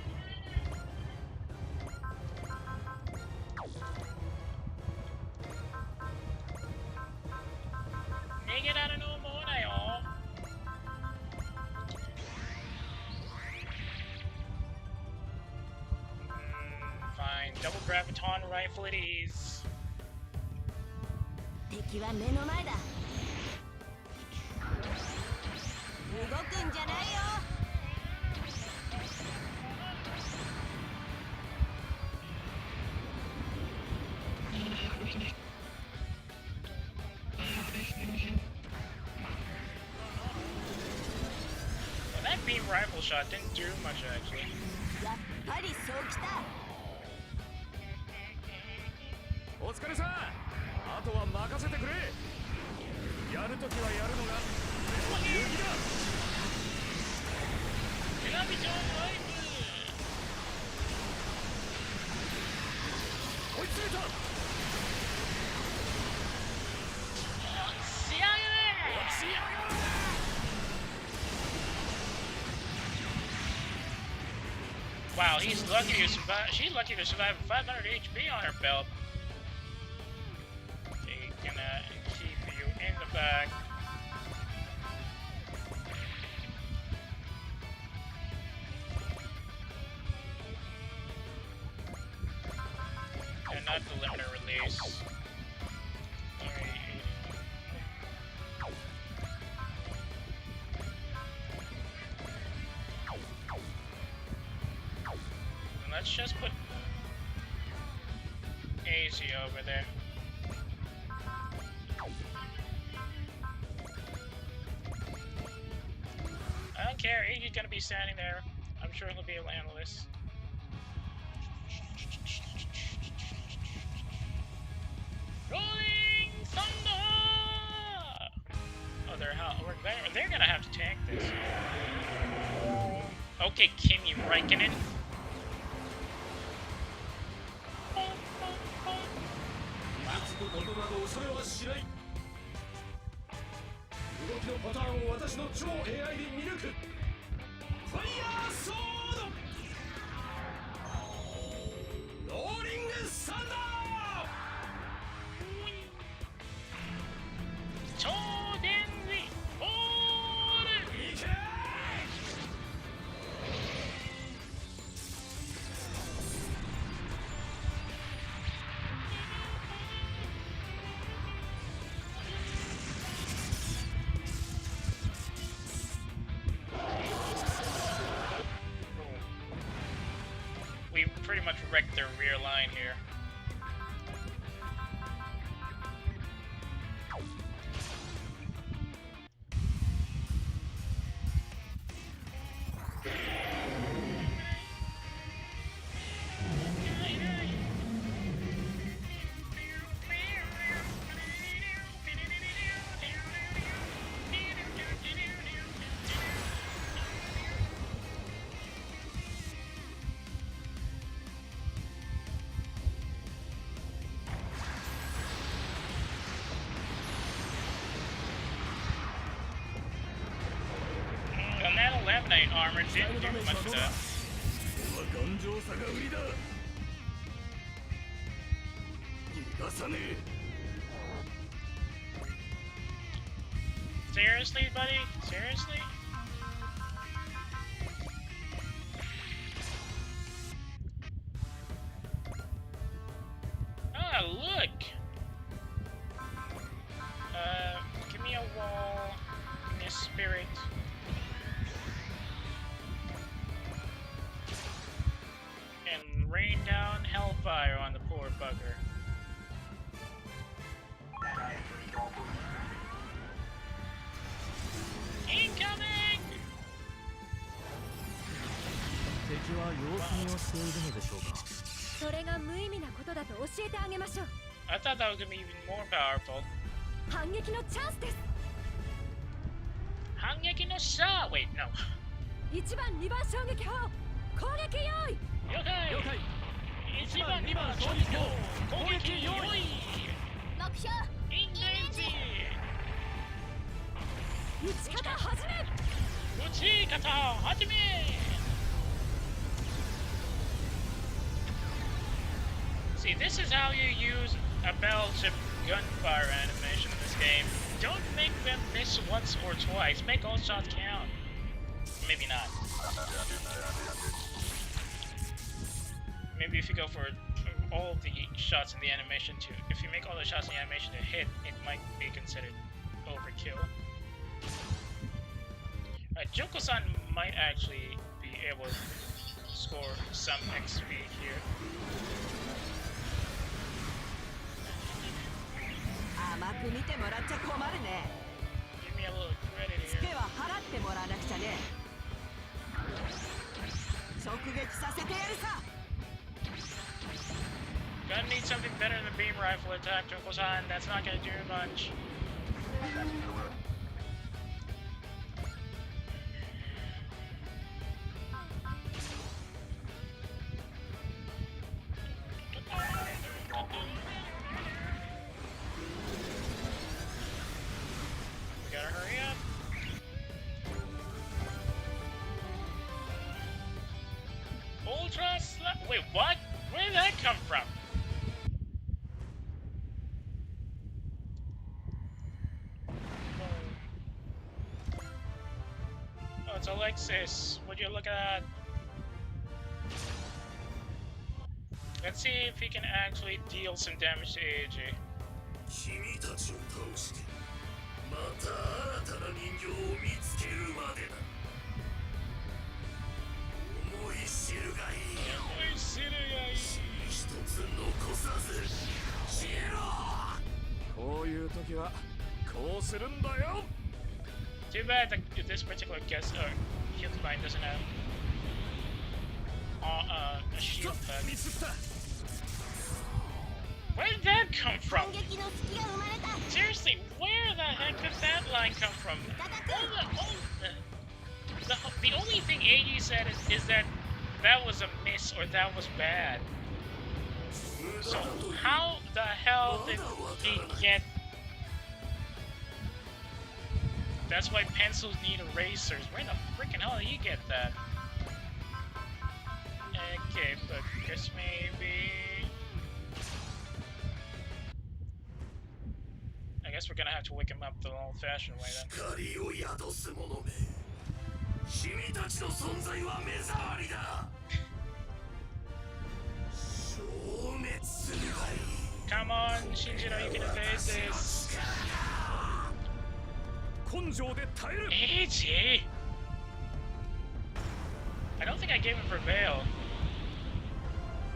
Fine, double graviton rifle it is. 敵は目の前だ。動くんじゃないよ。 Well, that beam rifle shot didn't do much actually. やっぱりそうきた。お疲れさん。あとは任せてくれ。やるときはやるのが流儀だ。 Graviton rifle. 追い詰めた。 See ya there. Wow, he's lucky to survive. She's lucky to survive with 500 HP on her belt. Okay, gonna keep you in the back. And not the limiter release. Let's just put AZ over there. I don't care, AZ's gonna be standing there. I'm sure he'll be able to handle this. Rolling Thunder! Oh, they're gonna have to tank this. Okay, Kimi Räikkönen. ことなど恐れはしない。動きのパターンを私の超 AI で見抜く。ファイヤーソード。ローリングサンダー。超電磁ボール。いけ。 We pretty much wrecked their rear line here. Nanolaminate armor didn't do much of that. は頑丈さが売りだ。逃がさねえ。 Seriously, buddy? Seriously? Ah, look! Give me a wall. Give me a spirit. And rain down hellfire on the poor bugger. Incoming! 敵は様子見をしているのでしょうか。それが無意味なことだと教えてあげましょう。 I thought that was gonna be even more powerful. 反撃のチャンスです。 Hangeki no Sha! Wait, no. 1番2番衝撃砲攻撃用意。 Yokai! 了解。 1番2番衝撃砲攻撃用意目標インゲージ撃ち方始め。撃ち方始め See, this is how you use a battleship gunfire animation in this game. Don't make them miss once or twice. Make all shots count. Maybe not. Maybe if you go for all the shots in the animation to, if you make all the shots in the animation to hit, it might be considered overkill. Joko-san might actually be able to score some XP here. 甘く見てもらっちゃ困るね。 Give me a little credit ツケ here. は払ってもらわなくちゃね。直撃させてやるさ。 Gonna need something better than the beam rifle attack, Joko-san. That's not gonna do much. We gotta hurry up. Ultra Slap. Wait, what? Where did that come from? Oh, it's Alexis. Would you look at that? Let's see if he can actually deal some damage to AJ. 君たちを倒してまた新たな人形を見つけるまでだ。思い知るがいい。一つ残さず消えろ。こういう時はこうするんだよ。 Too bad that this particular guest or Hyukmine doesn't have a shield pack. ミスった。 Where did that come from? 反撃の隙が生まれた。 Seriously, where the heck did that line come from? The only thing AD said is that that was a miss or that was bad. So how the hell did he get? That's why pencils need erasers. Where the freaking hell did he get that? Okay, but guess maybe. I guess we're gonna have to wake him up the old-fashioned way then. 光を宿す者め。君たちの存在は目障りだ。消滅するがいい。 Come on, Shinjiro, you can evade this. 根性で耐える。 AJ! I don't think I gave him Prevail.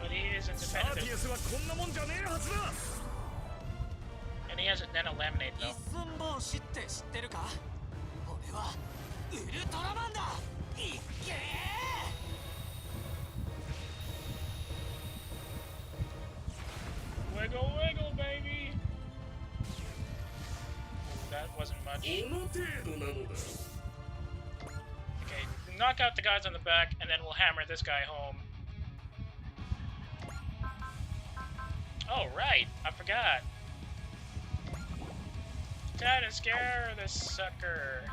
But he is サーティエ independent. スはこんなもんじゃねえはずだ。 And he has a Nanolaminate 一 though. 寸法師って知ってるか？俺はウルトラマンだ。いっけー！ Wiggle, wiggle, baby! That wasn't much. この程度なのだ。 Okay, knock out the guys on the back, and then we'll hammer this guy home. Oh, right! I forgot. Time to scare this sucker.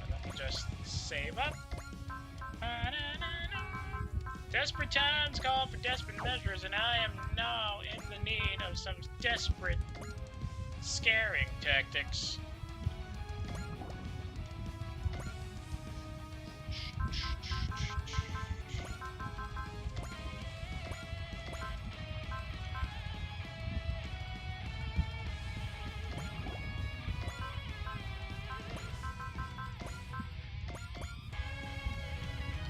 Let me just save up. Desperate times call for desperate measures, and I am now in the need of some desperate scaring tactics.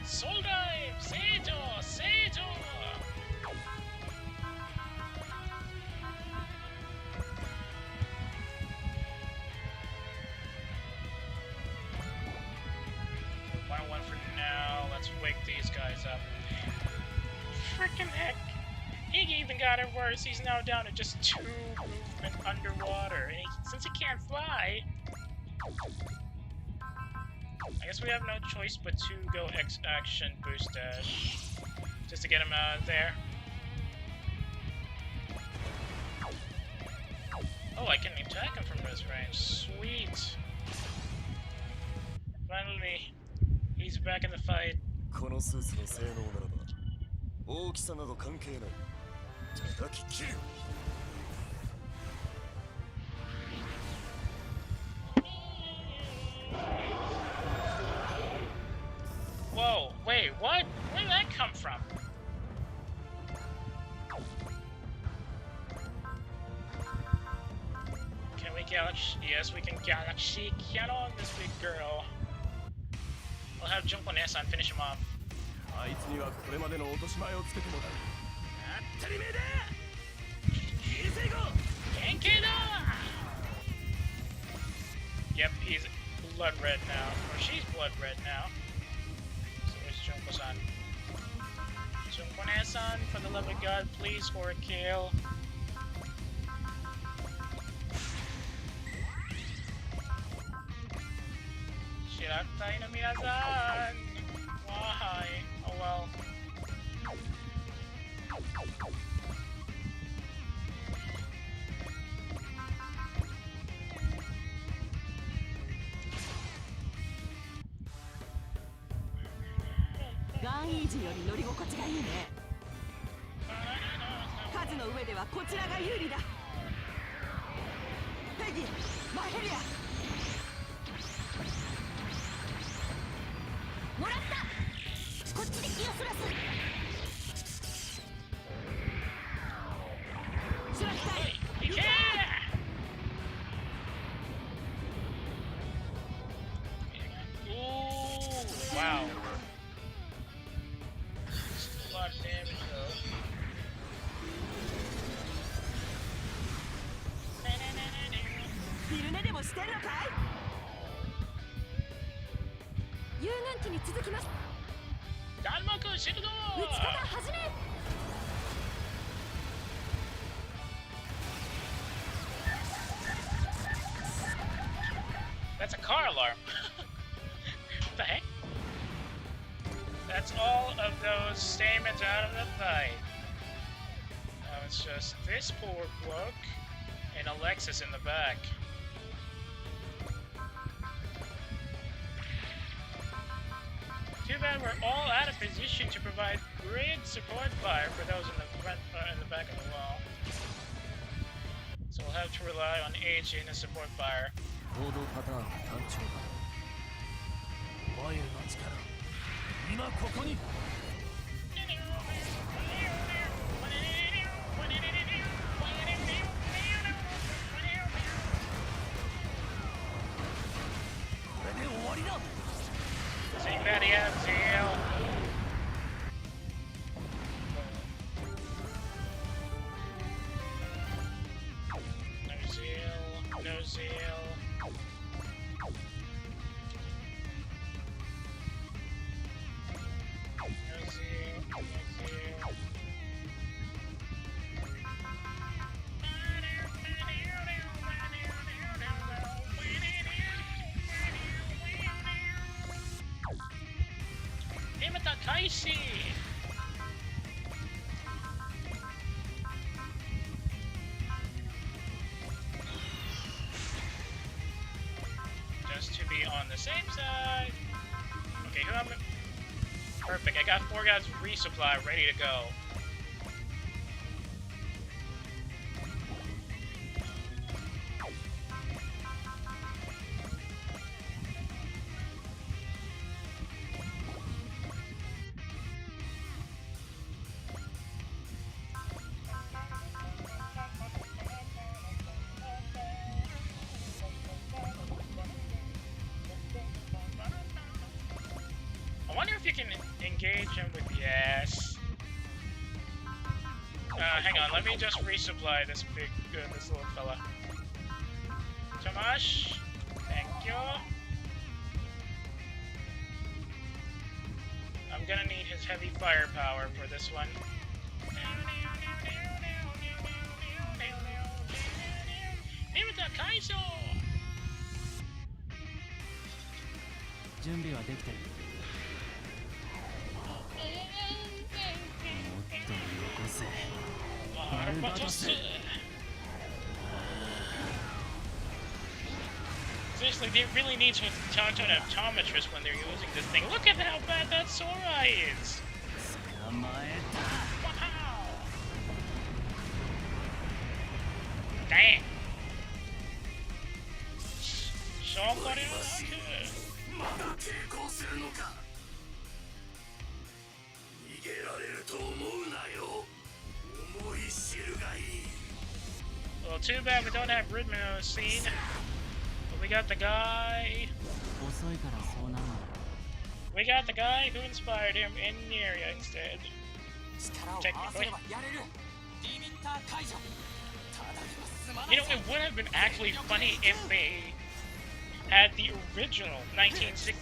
Soul dive! Sato! Sato! Final one for now. Let's wake these guys up. Frickin' heck! He even got it worse. He's now down to just 2 movement underwater. And since he can't fly, I guess we have no choice but to go X action boost dash just to get him out of there. Oh, I can attack him from this range. Sweet. Finally, he's back in the fight. このスーツの性能ならば大きさなど関係ない。叩き切る。Whoa, wait, what? Where did that come from? Can we galaxy? Yes, we can galaxy cannon this big girl. We'll have Junko Nesan finish him off. あいつにはこれまでの落とし前をつけてもらう。当たり前だ。流星号。Genki da! Yep, he's blood red now, or she's blood red now. Junko-san. Junko-ne-san, for the love of God, please score a kill. Shirakutai no minasan! Why? Oh well.ガンイージーより乗り心地がいいね。数の上ではこちらが有利だ。ペギ、マヘリア。もらった。こっちで気をそらす。シュラキ隊。Yeah! Ooh, wow. Still a lot of damage though. 昼寝でもしてるのかい？遊軍機に続きます。弾幕シールド！撃ち方始め。That's a car alarm. What the heck? That's all of those stamens out of the fight. Now it's just this poor bloke and Alexis in the back. Too bad we're all out of position to provide grid support fire for those in the front in the back of the wall. So we'll have to rely on AG and support fire. 行動パターン単調だ。ワイルの力、今ここに。これで終わりだ。Sing that out, Zeal. No zeal, no zeal. No zeal, no zeal. Himata Kaishi! Just to be on the safe side. perfect. I got 4 guys resupply ready to go. I wonder if you can engage him with yes. Hang on, let me just resupply this this little fella. Tomash, thank you. I'm gonna need his heavy firepower for this one. Kaizo! 準備はできてる。もっとよこせ。バルバトス。Seriously, they really need to talk to an optometrist when they're using this thing. Look at how bad that Sora is! 捕まえた。Wow! Damn! そこではまだ抵抗するのか。逃げられると思うなよ。思い知るがいい。 Well, too bad we don't have Rhythmo scene. But we got the guy. 遅いからそうなるんだ。 We got the guy who inspired him in the area instead. 力を合わせればやれる。リミッター解除。ただでは済まない。 You know, it would have been actually funny if they had the original 1966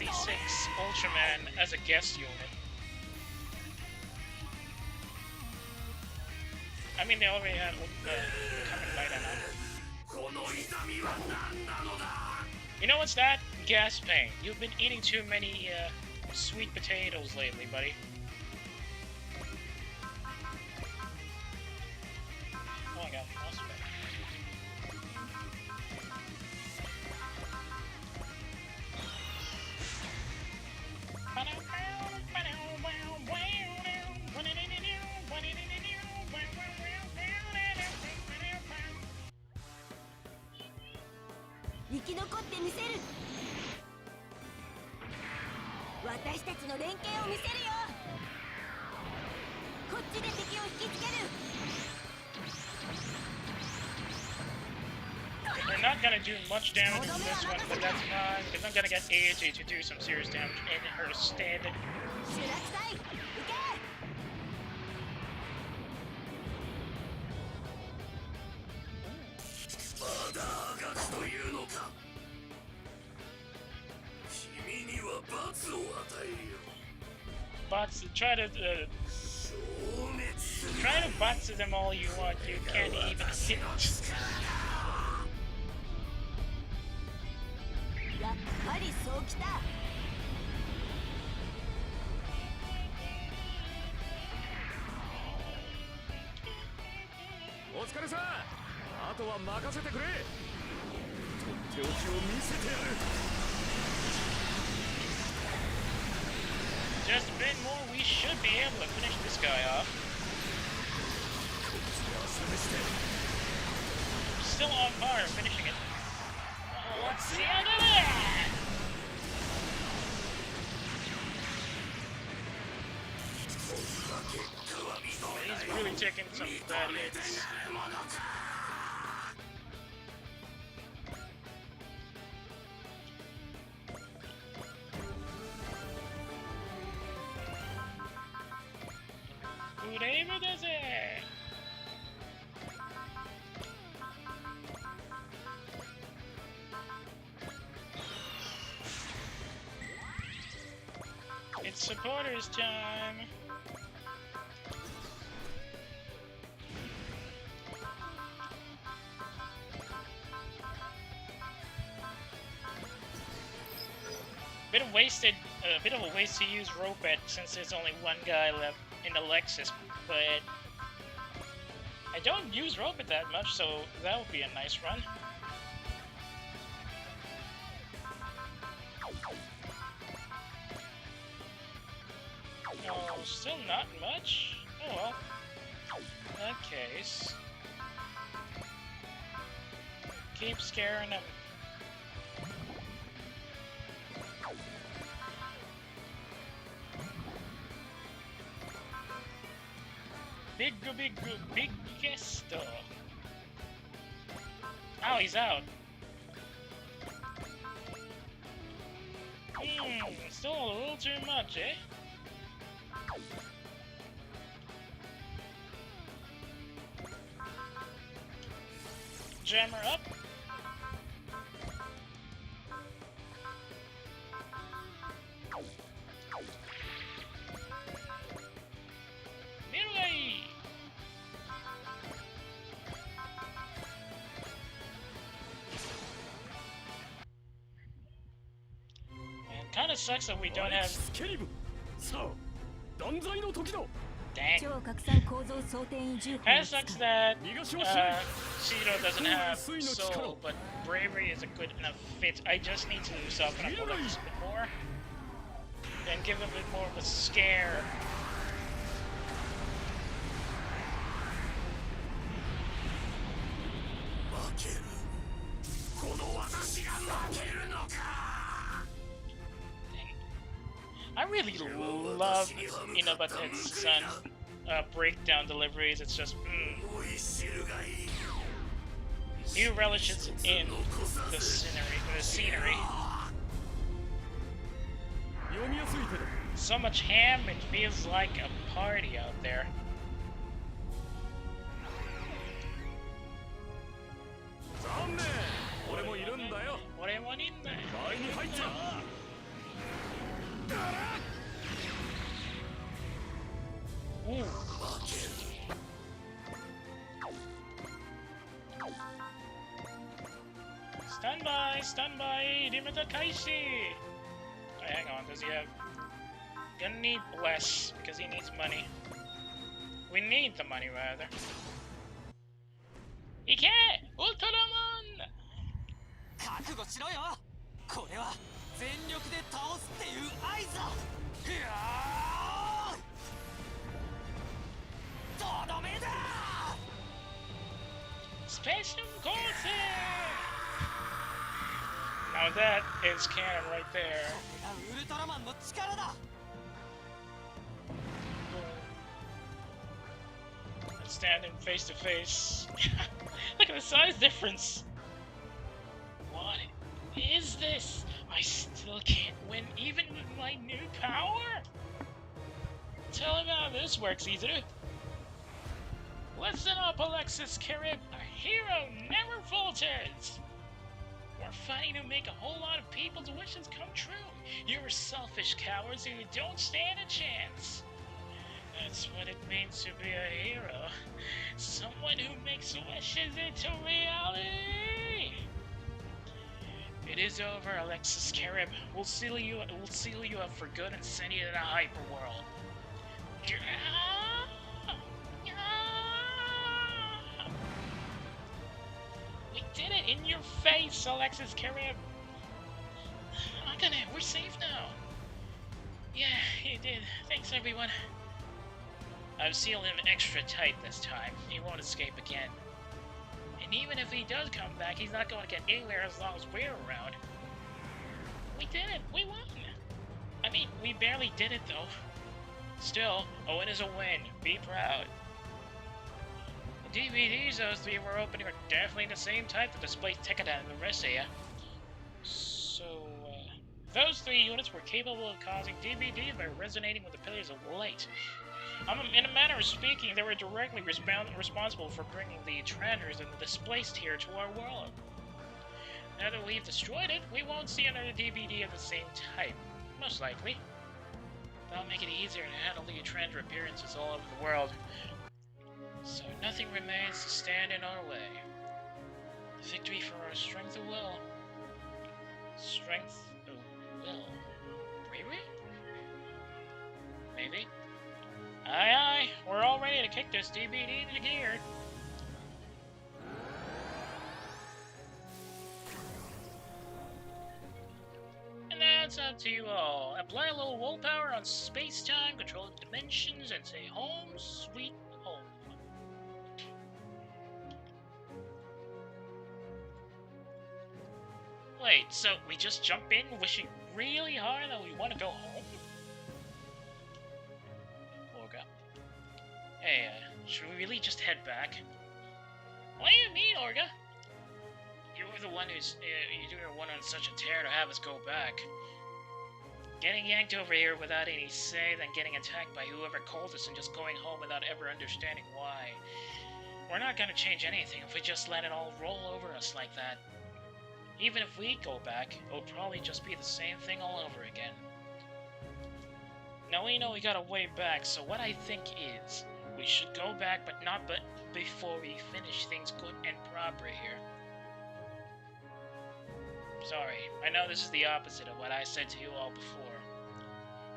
Ultraman as a guest unit. I mean, they already had Kamen Rider now. You know what's that? Gas pain. You've been eating too many sweet potatoes lately, buddy. Oh my god, lost it. They're not gonna do much damage in this one, but that's fine, because I'm gonna get AJ to do some serious damage in her stead. Bots, try to bots them all you want. You can't even hit. やっぱりそうきた。お疲れさん。あとは任せてくれ。とっておきを見せてやる。 Just a bit more, we should be able to finish this guy off. Still on par, finishing it. Oh, let's see how do that! He's really taking some bad hits. Whatever does it. It's supporters time. A bit of a waste to use Ropet since there's only one guy left in the Lexus, but I don't use Ropet that much, so that would be a nice run. Oh, still not much? Oh well. In that case... keep scaring him. Biggest. Oh, he's out. Still a little too much, eh? Jammer up. Kind of sucks that we don't have. Dang. Kind of sucks that Shiro doesn't have soul, but bravery is a good enough fit. I just need to soften up a little bit more and give him a bit more of a scare. I really love Inabate's son breakdown deliveries. It's just he relishes in the scenery. So much ham, it feels like a party out there. Ooh. Stand by, Rimata Kaishi! Oh, hang on, does he have... Gonna need less, because he needs money. We need the money, rather. Ike! Ultraman! 覚悟しろよ。これは全力で倒すっていう合図だ。ふやー。とどめだ。Specium Kyosuke! Now that is canon right there. これがウルトラマンの力だ。Standing face to face. Look at the size difference. What is this? I still can't win even with my new power? Tell him how this works, Caesar. Listen up, Alexis Carib. A hero never falters. We're fighting to make a whole lot of people's wishes come true. You're selfish cowards who don't stand a chance. That's what it means to be a hero. Someone who makes wishes into reality. It is over, Alexis Carib. We'll seal you up for good and send you to the hyperworld. We did it in your face, Alexis Carib. We're safe now. Yeah, you did. Thanks, everyone. I've sealed him extra tight this time. He won't escape again. And even if he does come back, he's not going to get anywhere as long as we're around. We did it! We won! I mean, we barely did it though. Still, a win is a win. Be proud. The DVDs those three were opening are definitely the same type that displays Tekada and the rest of ya. So, those three units were capable of causing DVDs by resonating with the pillars of light. In a manner of speaking, they were directly responsible for bringing the Tranders and the displaced here to our world. Now that we've destroyed it, we won't see another DVD of the same type. Most likely. That'll make it easier to handle the Trander appearances all over the world. So nothing remains to stand in our way. Victory for our strength of will. Strength of will. Bravery? Maybe. Aye, we're all ready to kick this DVD into gear. And that's it's up to you all. Apply a little willpower on space-time, control the dimensions, and say home sweet home. Wait, so we just jump in wishing really hard that we want to go home? Orga. Hey, should we really just head back? What do you mean, Orga? You were the one who's, you were one on such a tear to have us go back. Getting yanked over here without any say, then getting attacked by whoever called us and just going home without ever understanding why. We're not gonna change anything if we just let it all roll over us like that. Even if we go back, it'll probably just be the same thing all over again. Now we know we got a way back, so what I think is, we should go back, but not before we finish things good and proper here. Sorry, I know this is the opposite of what I said to you all before.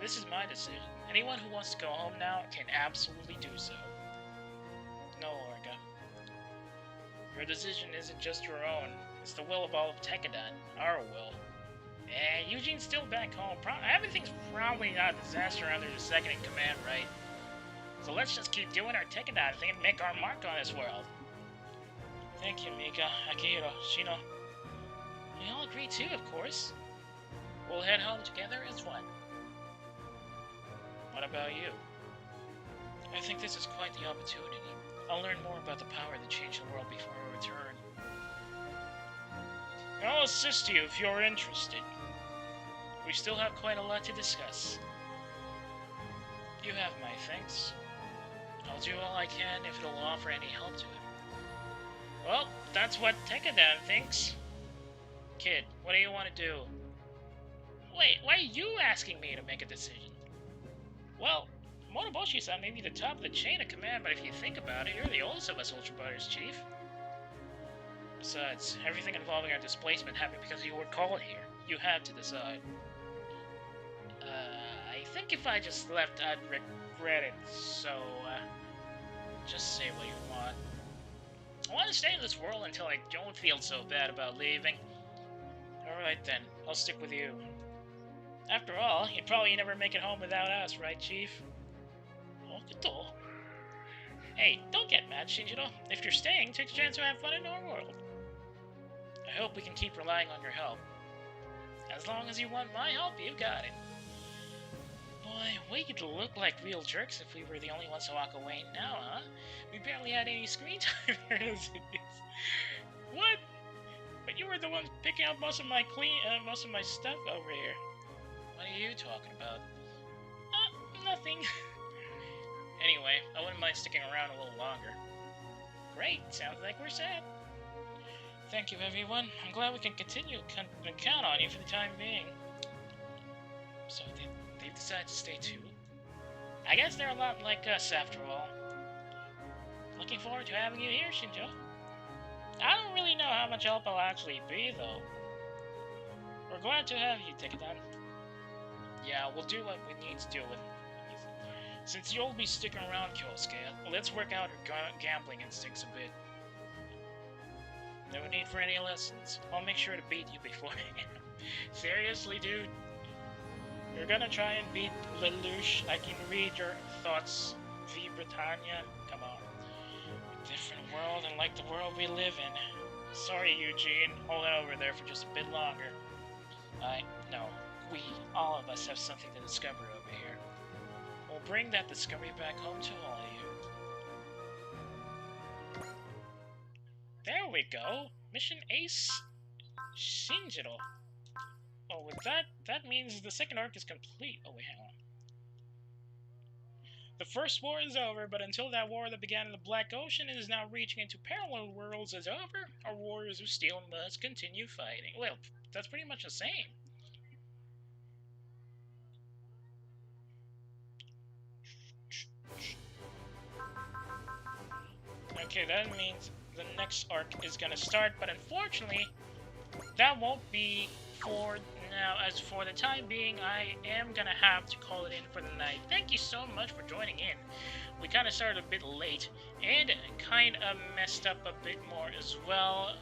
This is my decision. Anyone who wants to go home now can absolutely do so. No, Orga. Your decision isn't just your own. It's the will of all of Tekkadan, our will. Eugene's still back home. Everything's probably not a disaster under the second in command, right? So let's just keep doing our Tekkadan thing and make our mark on this world. Thank you, Mika, Akihiro, Shino. We all agree too, of course. We'll head home together as one. What about you? I think this is quite the opportunity. I'll learn more about the power that changed the world before I return. I'll assist you if you're interested. We still have quite a lot to discuss. You have my thanks. I'll do all I can if it'll offer any help to him. Well, that's what Tekkadan thinks. Kid, what do you want to do? Wait, why are you asking me to make a decision? Well, Motoboshi-san may be the top of the chain of command, but if you think about it, you're the oldest of us Ultra Brothers, Chief. Besides, everything involving our displacement happened because you were called here. You had to decide. I think if I just left, I'd regret it, so, just say what you want. I want to stay in this world until I don't feel so bad about leaving. Alright then, I'll stick with you. After all, you'd probably never make it home without us, right, Chief? Hey, don't get mad, Shinjiro. If you're staying, take a chance to have fun in our world. I hope we can keep relying on your help. As long as you want my help, you got it. Boy, we'd look like real jerks if we were the only ones to walk away now, huh? We barely had any screen time here as it is. What? But you were the one picking up most of my stuff over here. What are you talking about? Nothing. Anyway, I wouldn't mind sticking around a little longer. Great, sounds like we're set. Thank you, everyone. I'm glad we can continue to count on you for the time being. So they've decided to stay too? I guess they're a lot like us, after all. Looking forward to having you here, Shinjo. I don't really know how much help I'll actually be, though. We're glad to have you, Tekkadan. Yeah, we'll do what we need to do with. Since you'll be sticking around, Kyosuke, let's work out your gambling instincts a bit. No need for any lessons. I'll make sure to beat you beforehand. Seriously, dude? You're gonna try and beat Lelouch? I can read your thoughts, V. Britannia? Come on. A different world, and like the world we live in. Sorry, Eugene. Hold it over there for just a bit longer. No. We, all of us, have something to discover over here. We'll bring that discovery back home to all of you. There we go! Mission Ace Shinjiro. Oh, with that means the second arc is complete. Oh, wait, hang on. The first war is over, but until that war that began in the Black Ocean and is now reaching into parallel worlds is over, our warriors of steel must continue fighting. Well, that's pretty much the same. Okay, that means the next arc is gonna start, but unfortunately, that won't be for now. As for the time being, I am gonna have to call it in for the night. Thank you so much for joining in. We kind of started a bit late, and kind of messed up a bit more as well,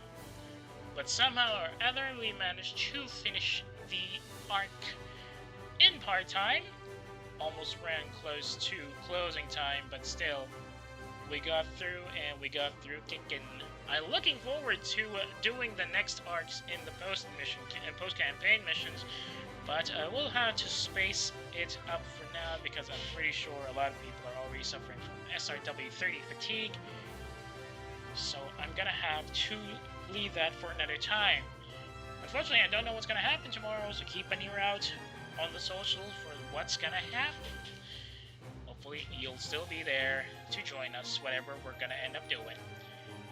but somehow or other, we managed to finish the arc in part-time. Almost ran close to closing time, but still, we got through, and we got through kicking. I'm looking forward to doing the next arcs in the post-campaign missions, but I will have to space it up for now because I'm pretty sure a lot of people are already suffering from SRW 30 fatigue. So I'm gonna have to leave that for another time. Unfortunately, I don't know what's gonna happen tomorrow, so keep an ear out on the socials for what's gonna happen. Hopefully, you'll still be there to join us, whatever we're gonna end up doing.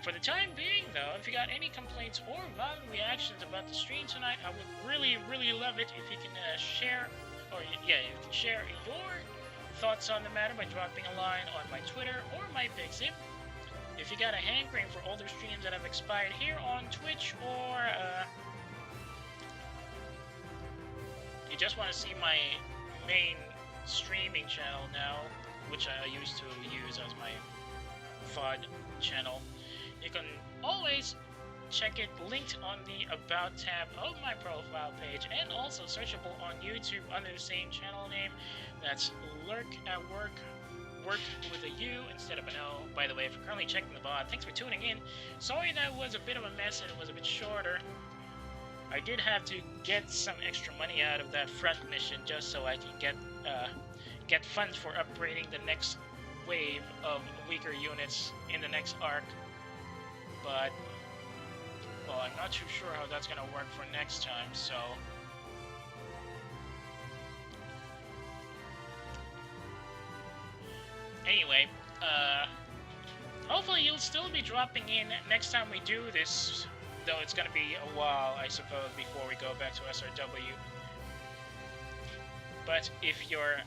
For the time being, though, if you got any complaints or violent reactions about the stream tonight, I would really, really love it if you can share your thoughts on the matter by dropping a line on my Twitter or my BigZip. If you got a hankering for older streams that have expired here on Twitch, or you just want to see my main streaming channel now, which I used to use as my VOD channel, you can always check it linked on the About tab of my profile page, and also searchable on YouTube under the same channel name. That's Lurk at Work, work with a U instead of an O. By the way, if you're currently checking the VOD, thanks for tuning in. Sorry that was a bit of a mess and it was a bit shorter. I did have to get some extra money out of that front mission just so I can get funds for upgrading the next wave of weaker units in the next arc. But, well, I'm not too sure how that's gonna work for next time, so... Anyway, hopefully you'll still be dropping in next time we do this, though it's gonna be a while, I suppose, before we go back to SRW. But if you're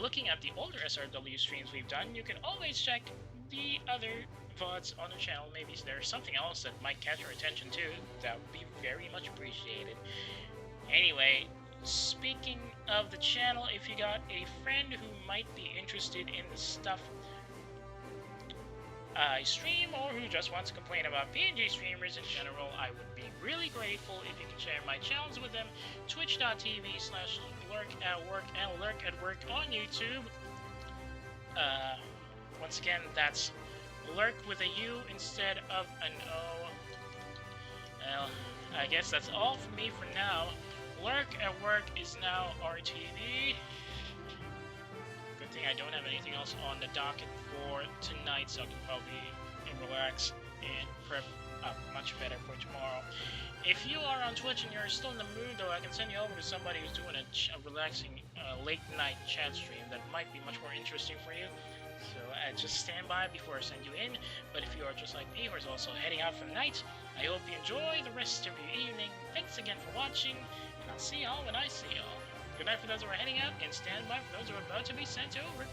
looking at the older SRW streams we've done, you can always check the other VODs on the channel. Maybe there's something else that might catch your attention too. That would be very much appreciated. Anyway, speaking of the channel, if you got a friend who might be interested in the stuff I stream, or who just wants to complain about PNG streamers in general, I would be really grateful if you can share my channels with them. Twitch.tv/lurkatwork and Lurk at Work on YouTube. Once again, that's Lurk with a U instead of an O. Well, I guess that's all from me for now. Lurk at Work is now RTV. Good thing I don't have anything else on the docket for tonight, so I can probably relax and prep up much better for tomorrow. If you are on Twitch and you're still in the mood, though, I can send you over to somebody who's doing a relaxing late night chat stream that might be much more interesting for you. So just stand by before I send you in. But if you are just like me, who is also heading out for the night, I hope you enjoy the rest of your evening. Thanks again for watching, and I'll see y'all when I see y'all. Good night for those who are heading out, and stand by for those who are about to be sent over.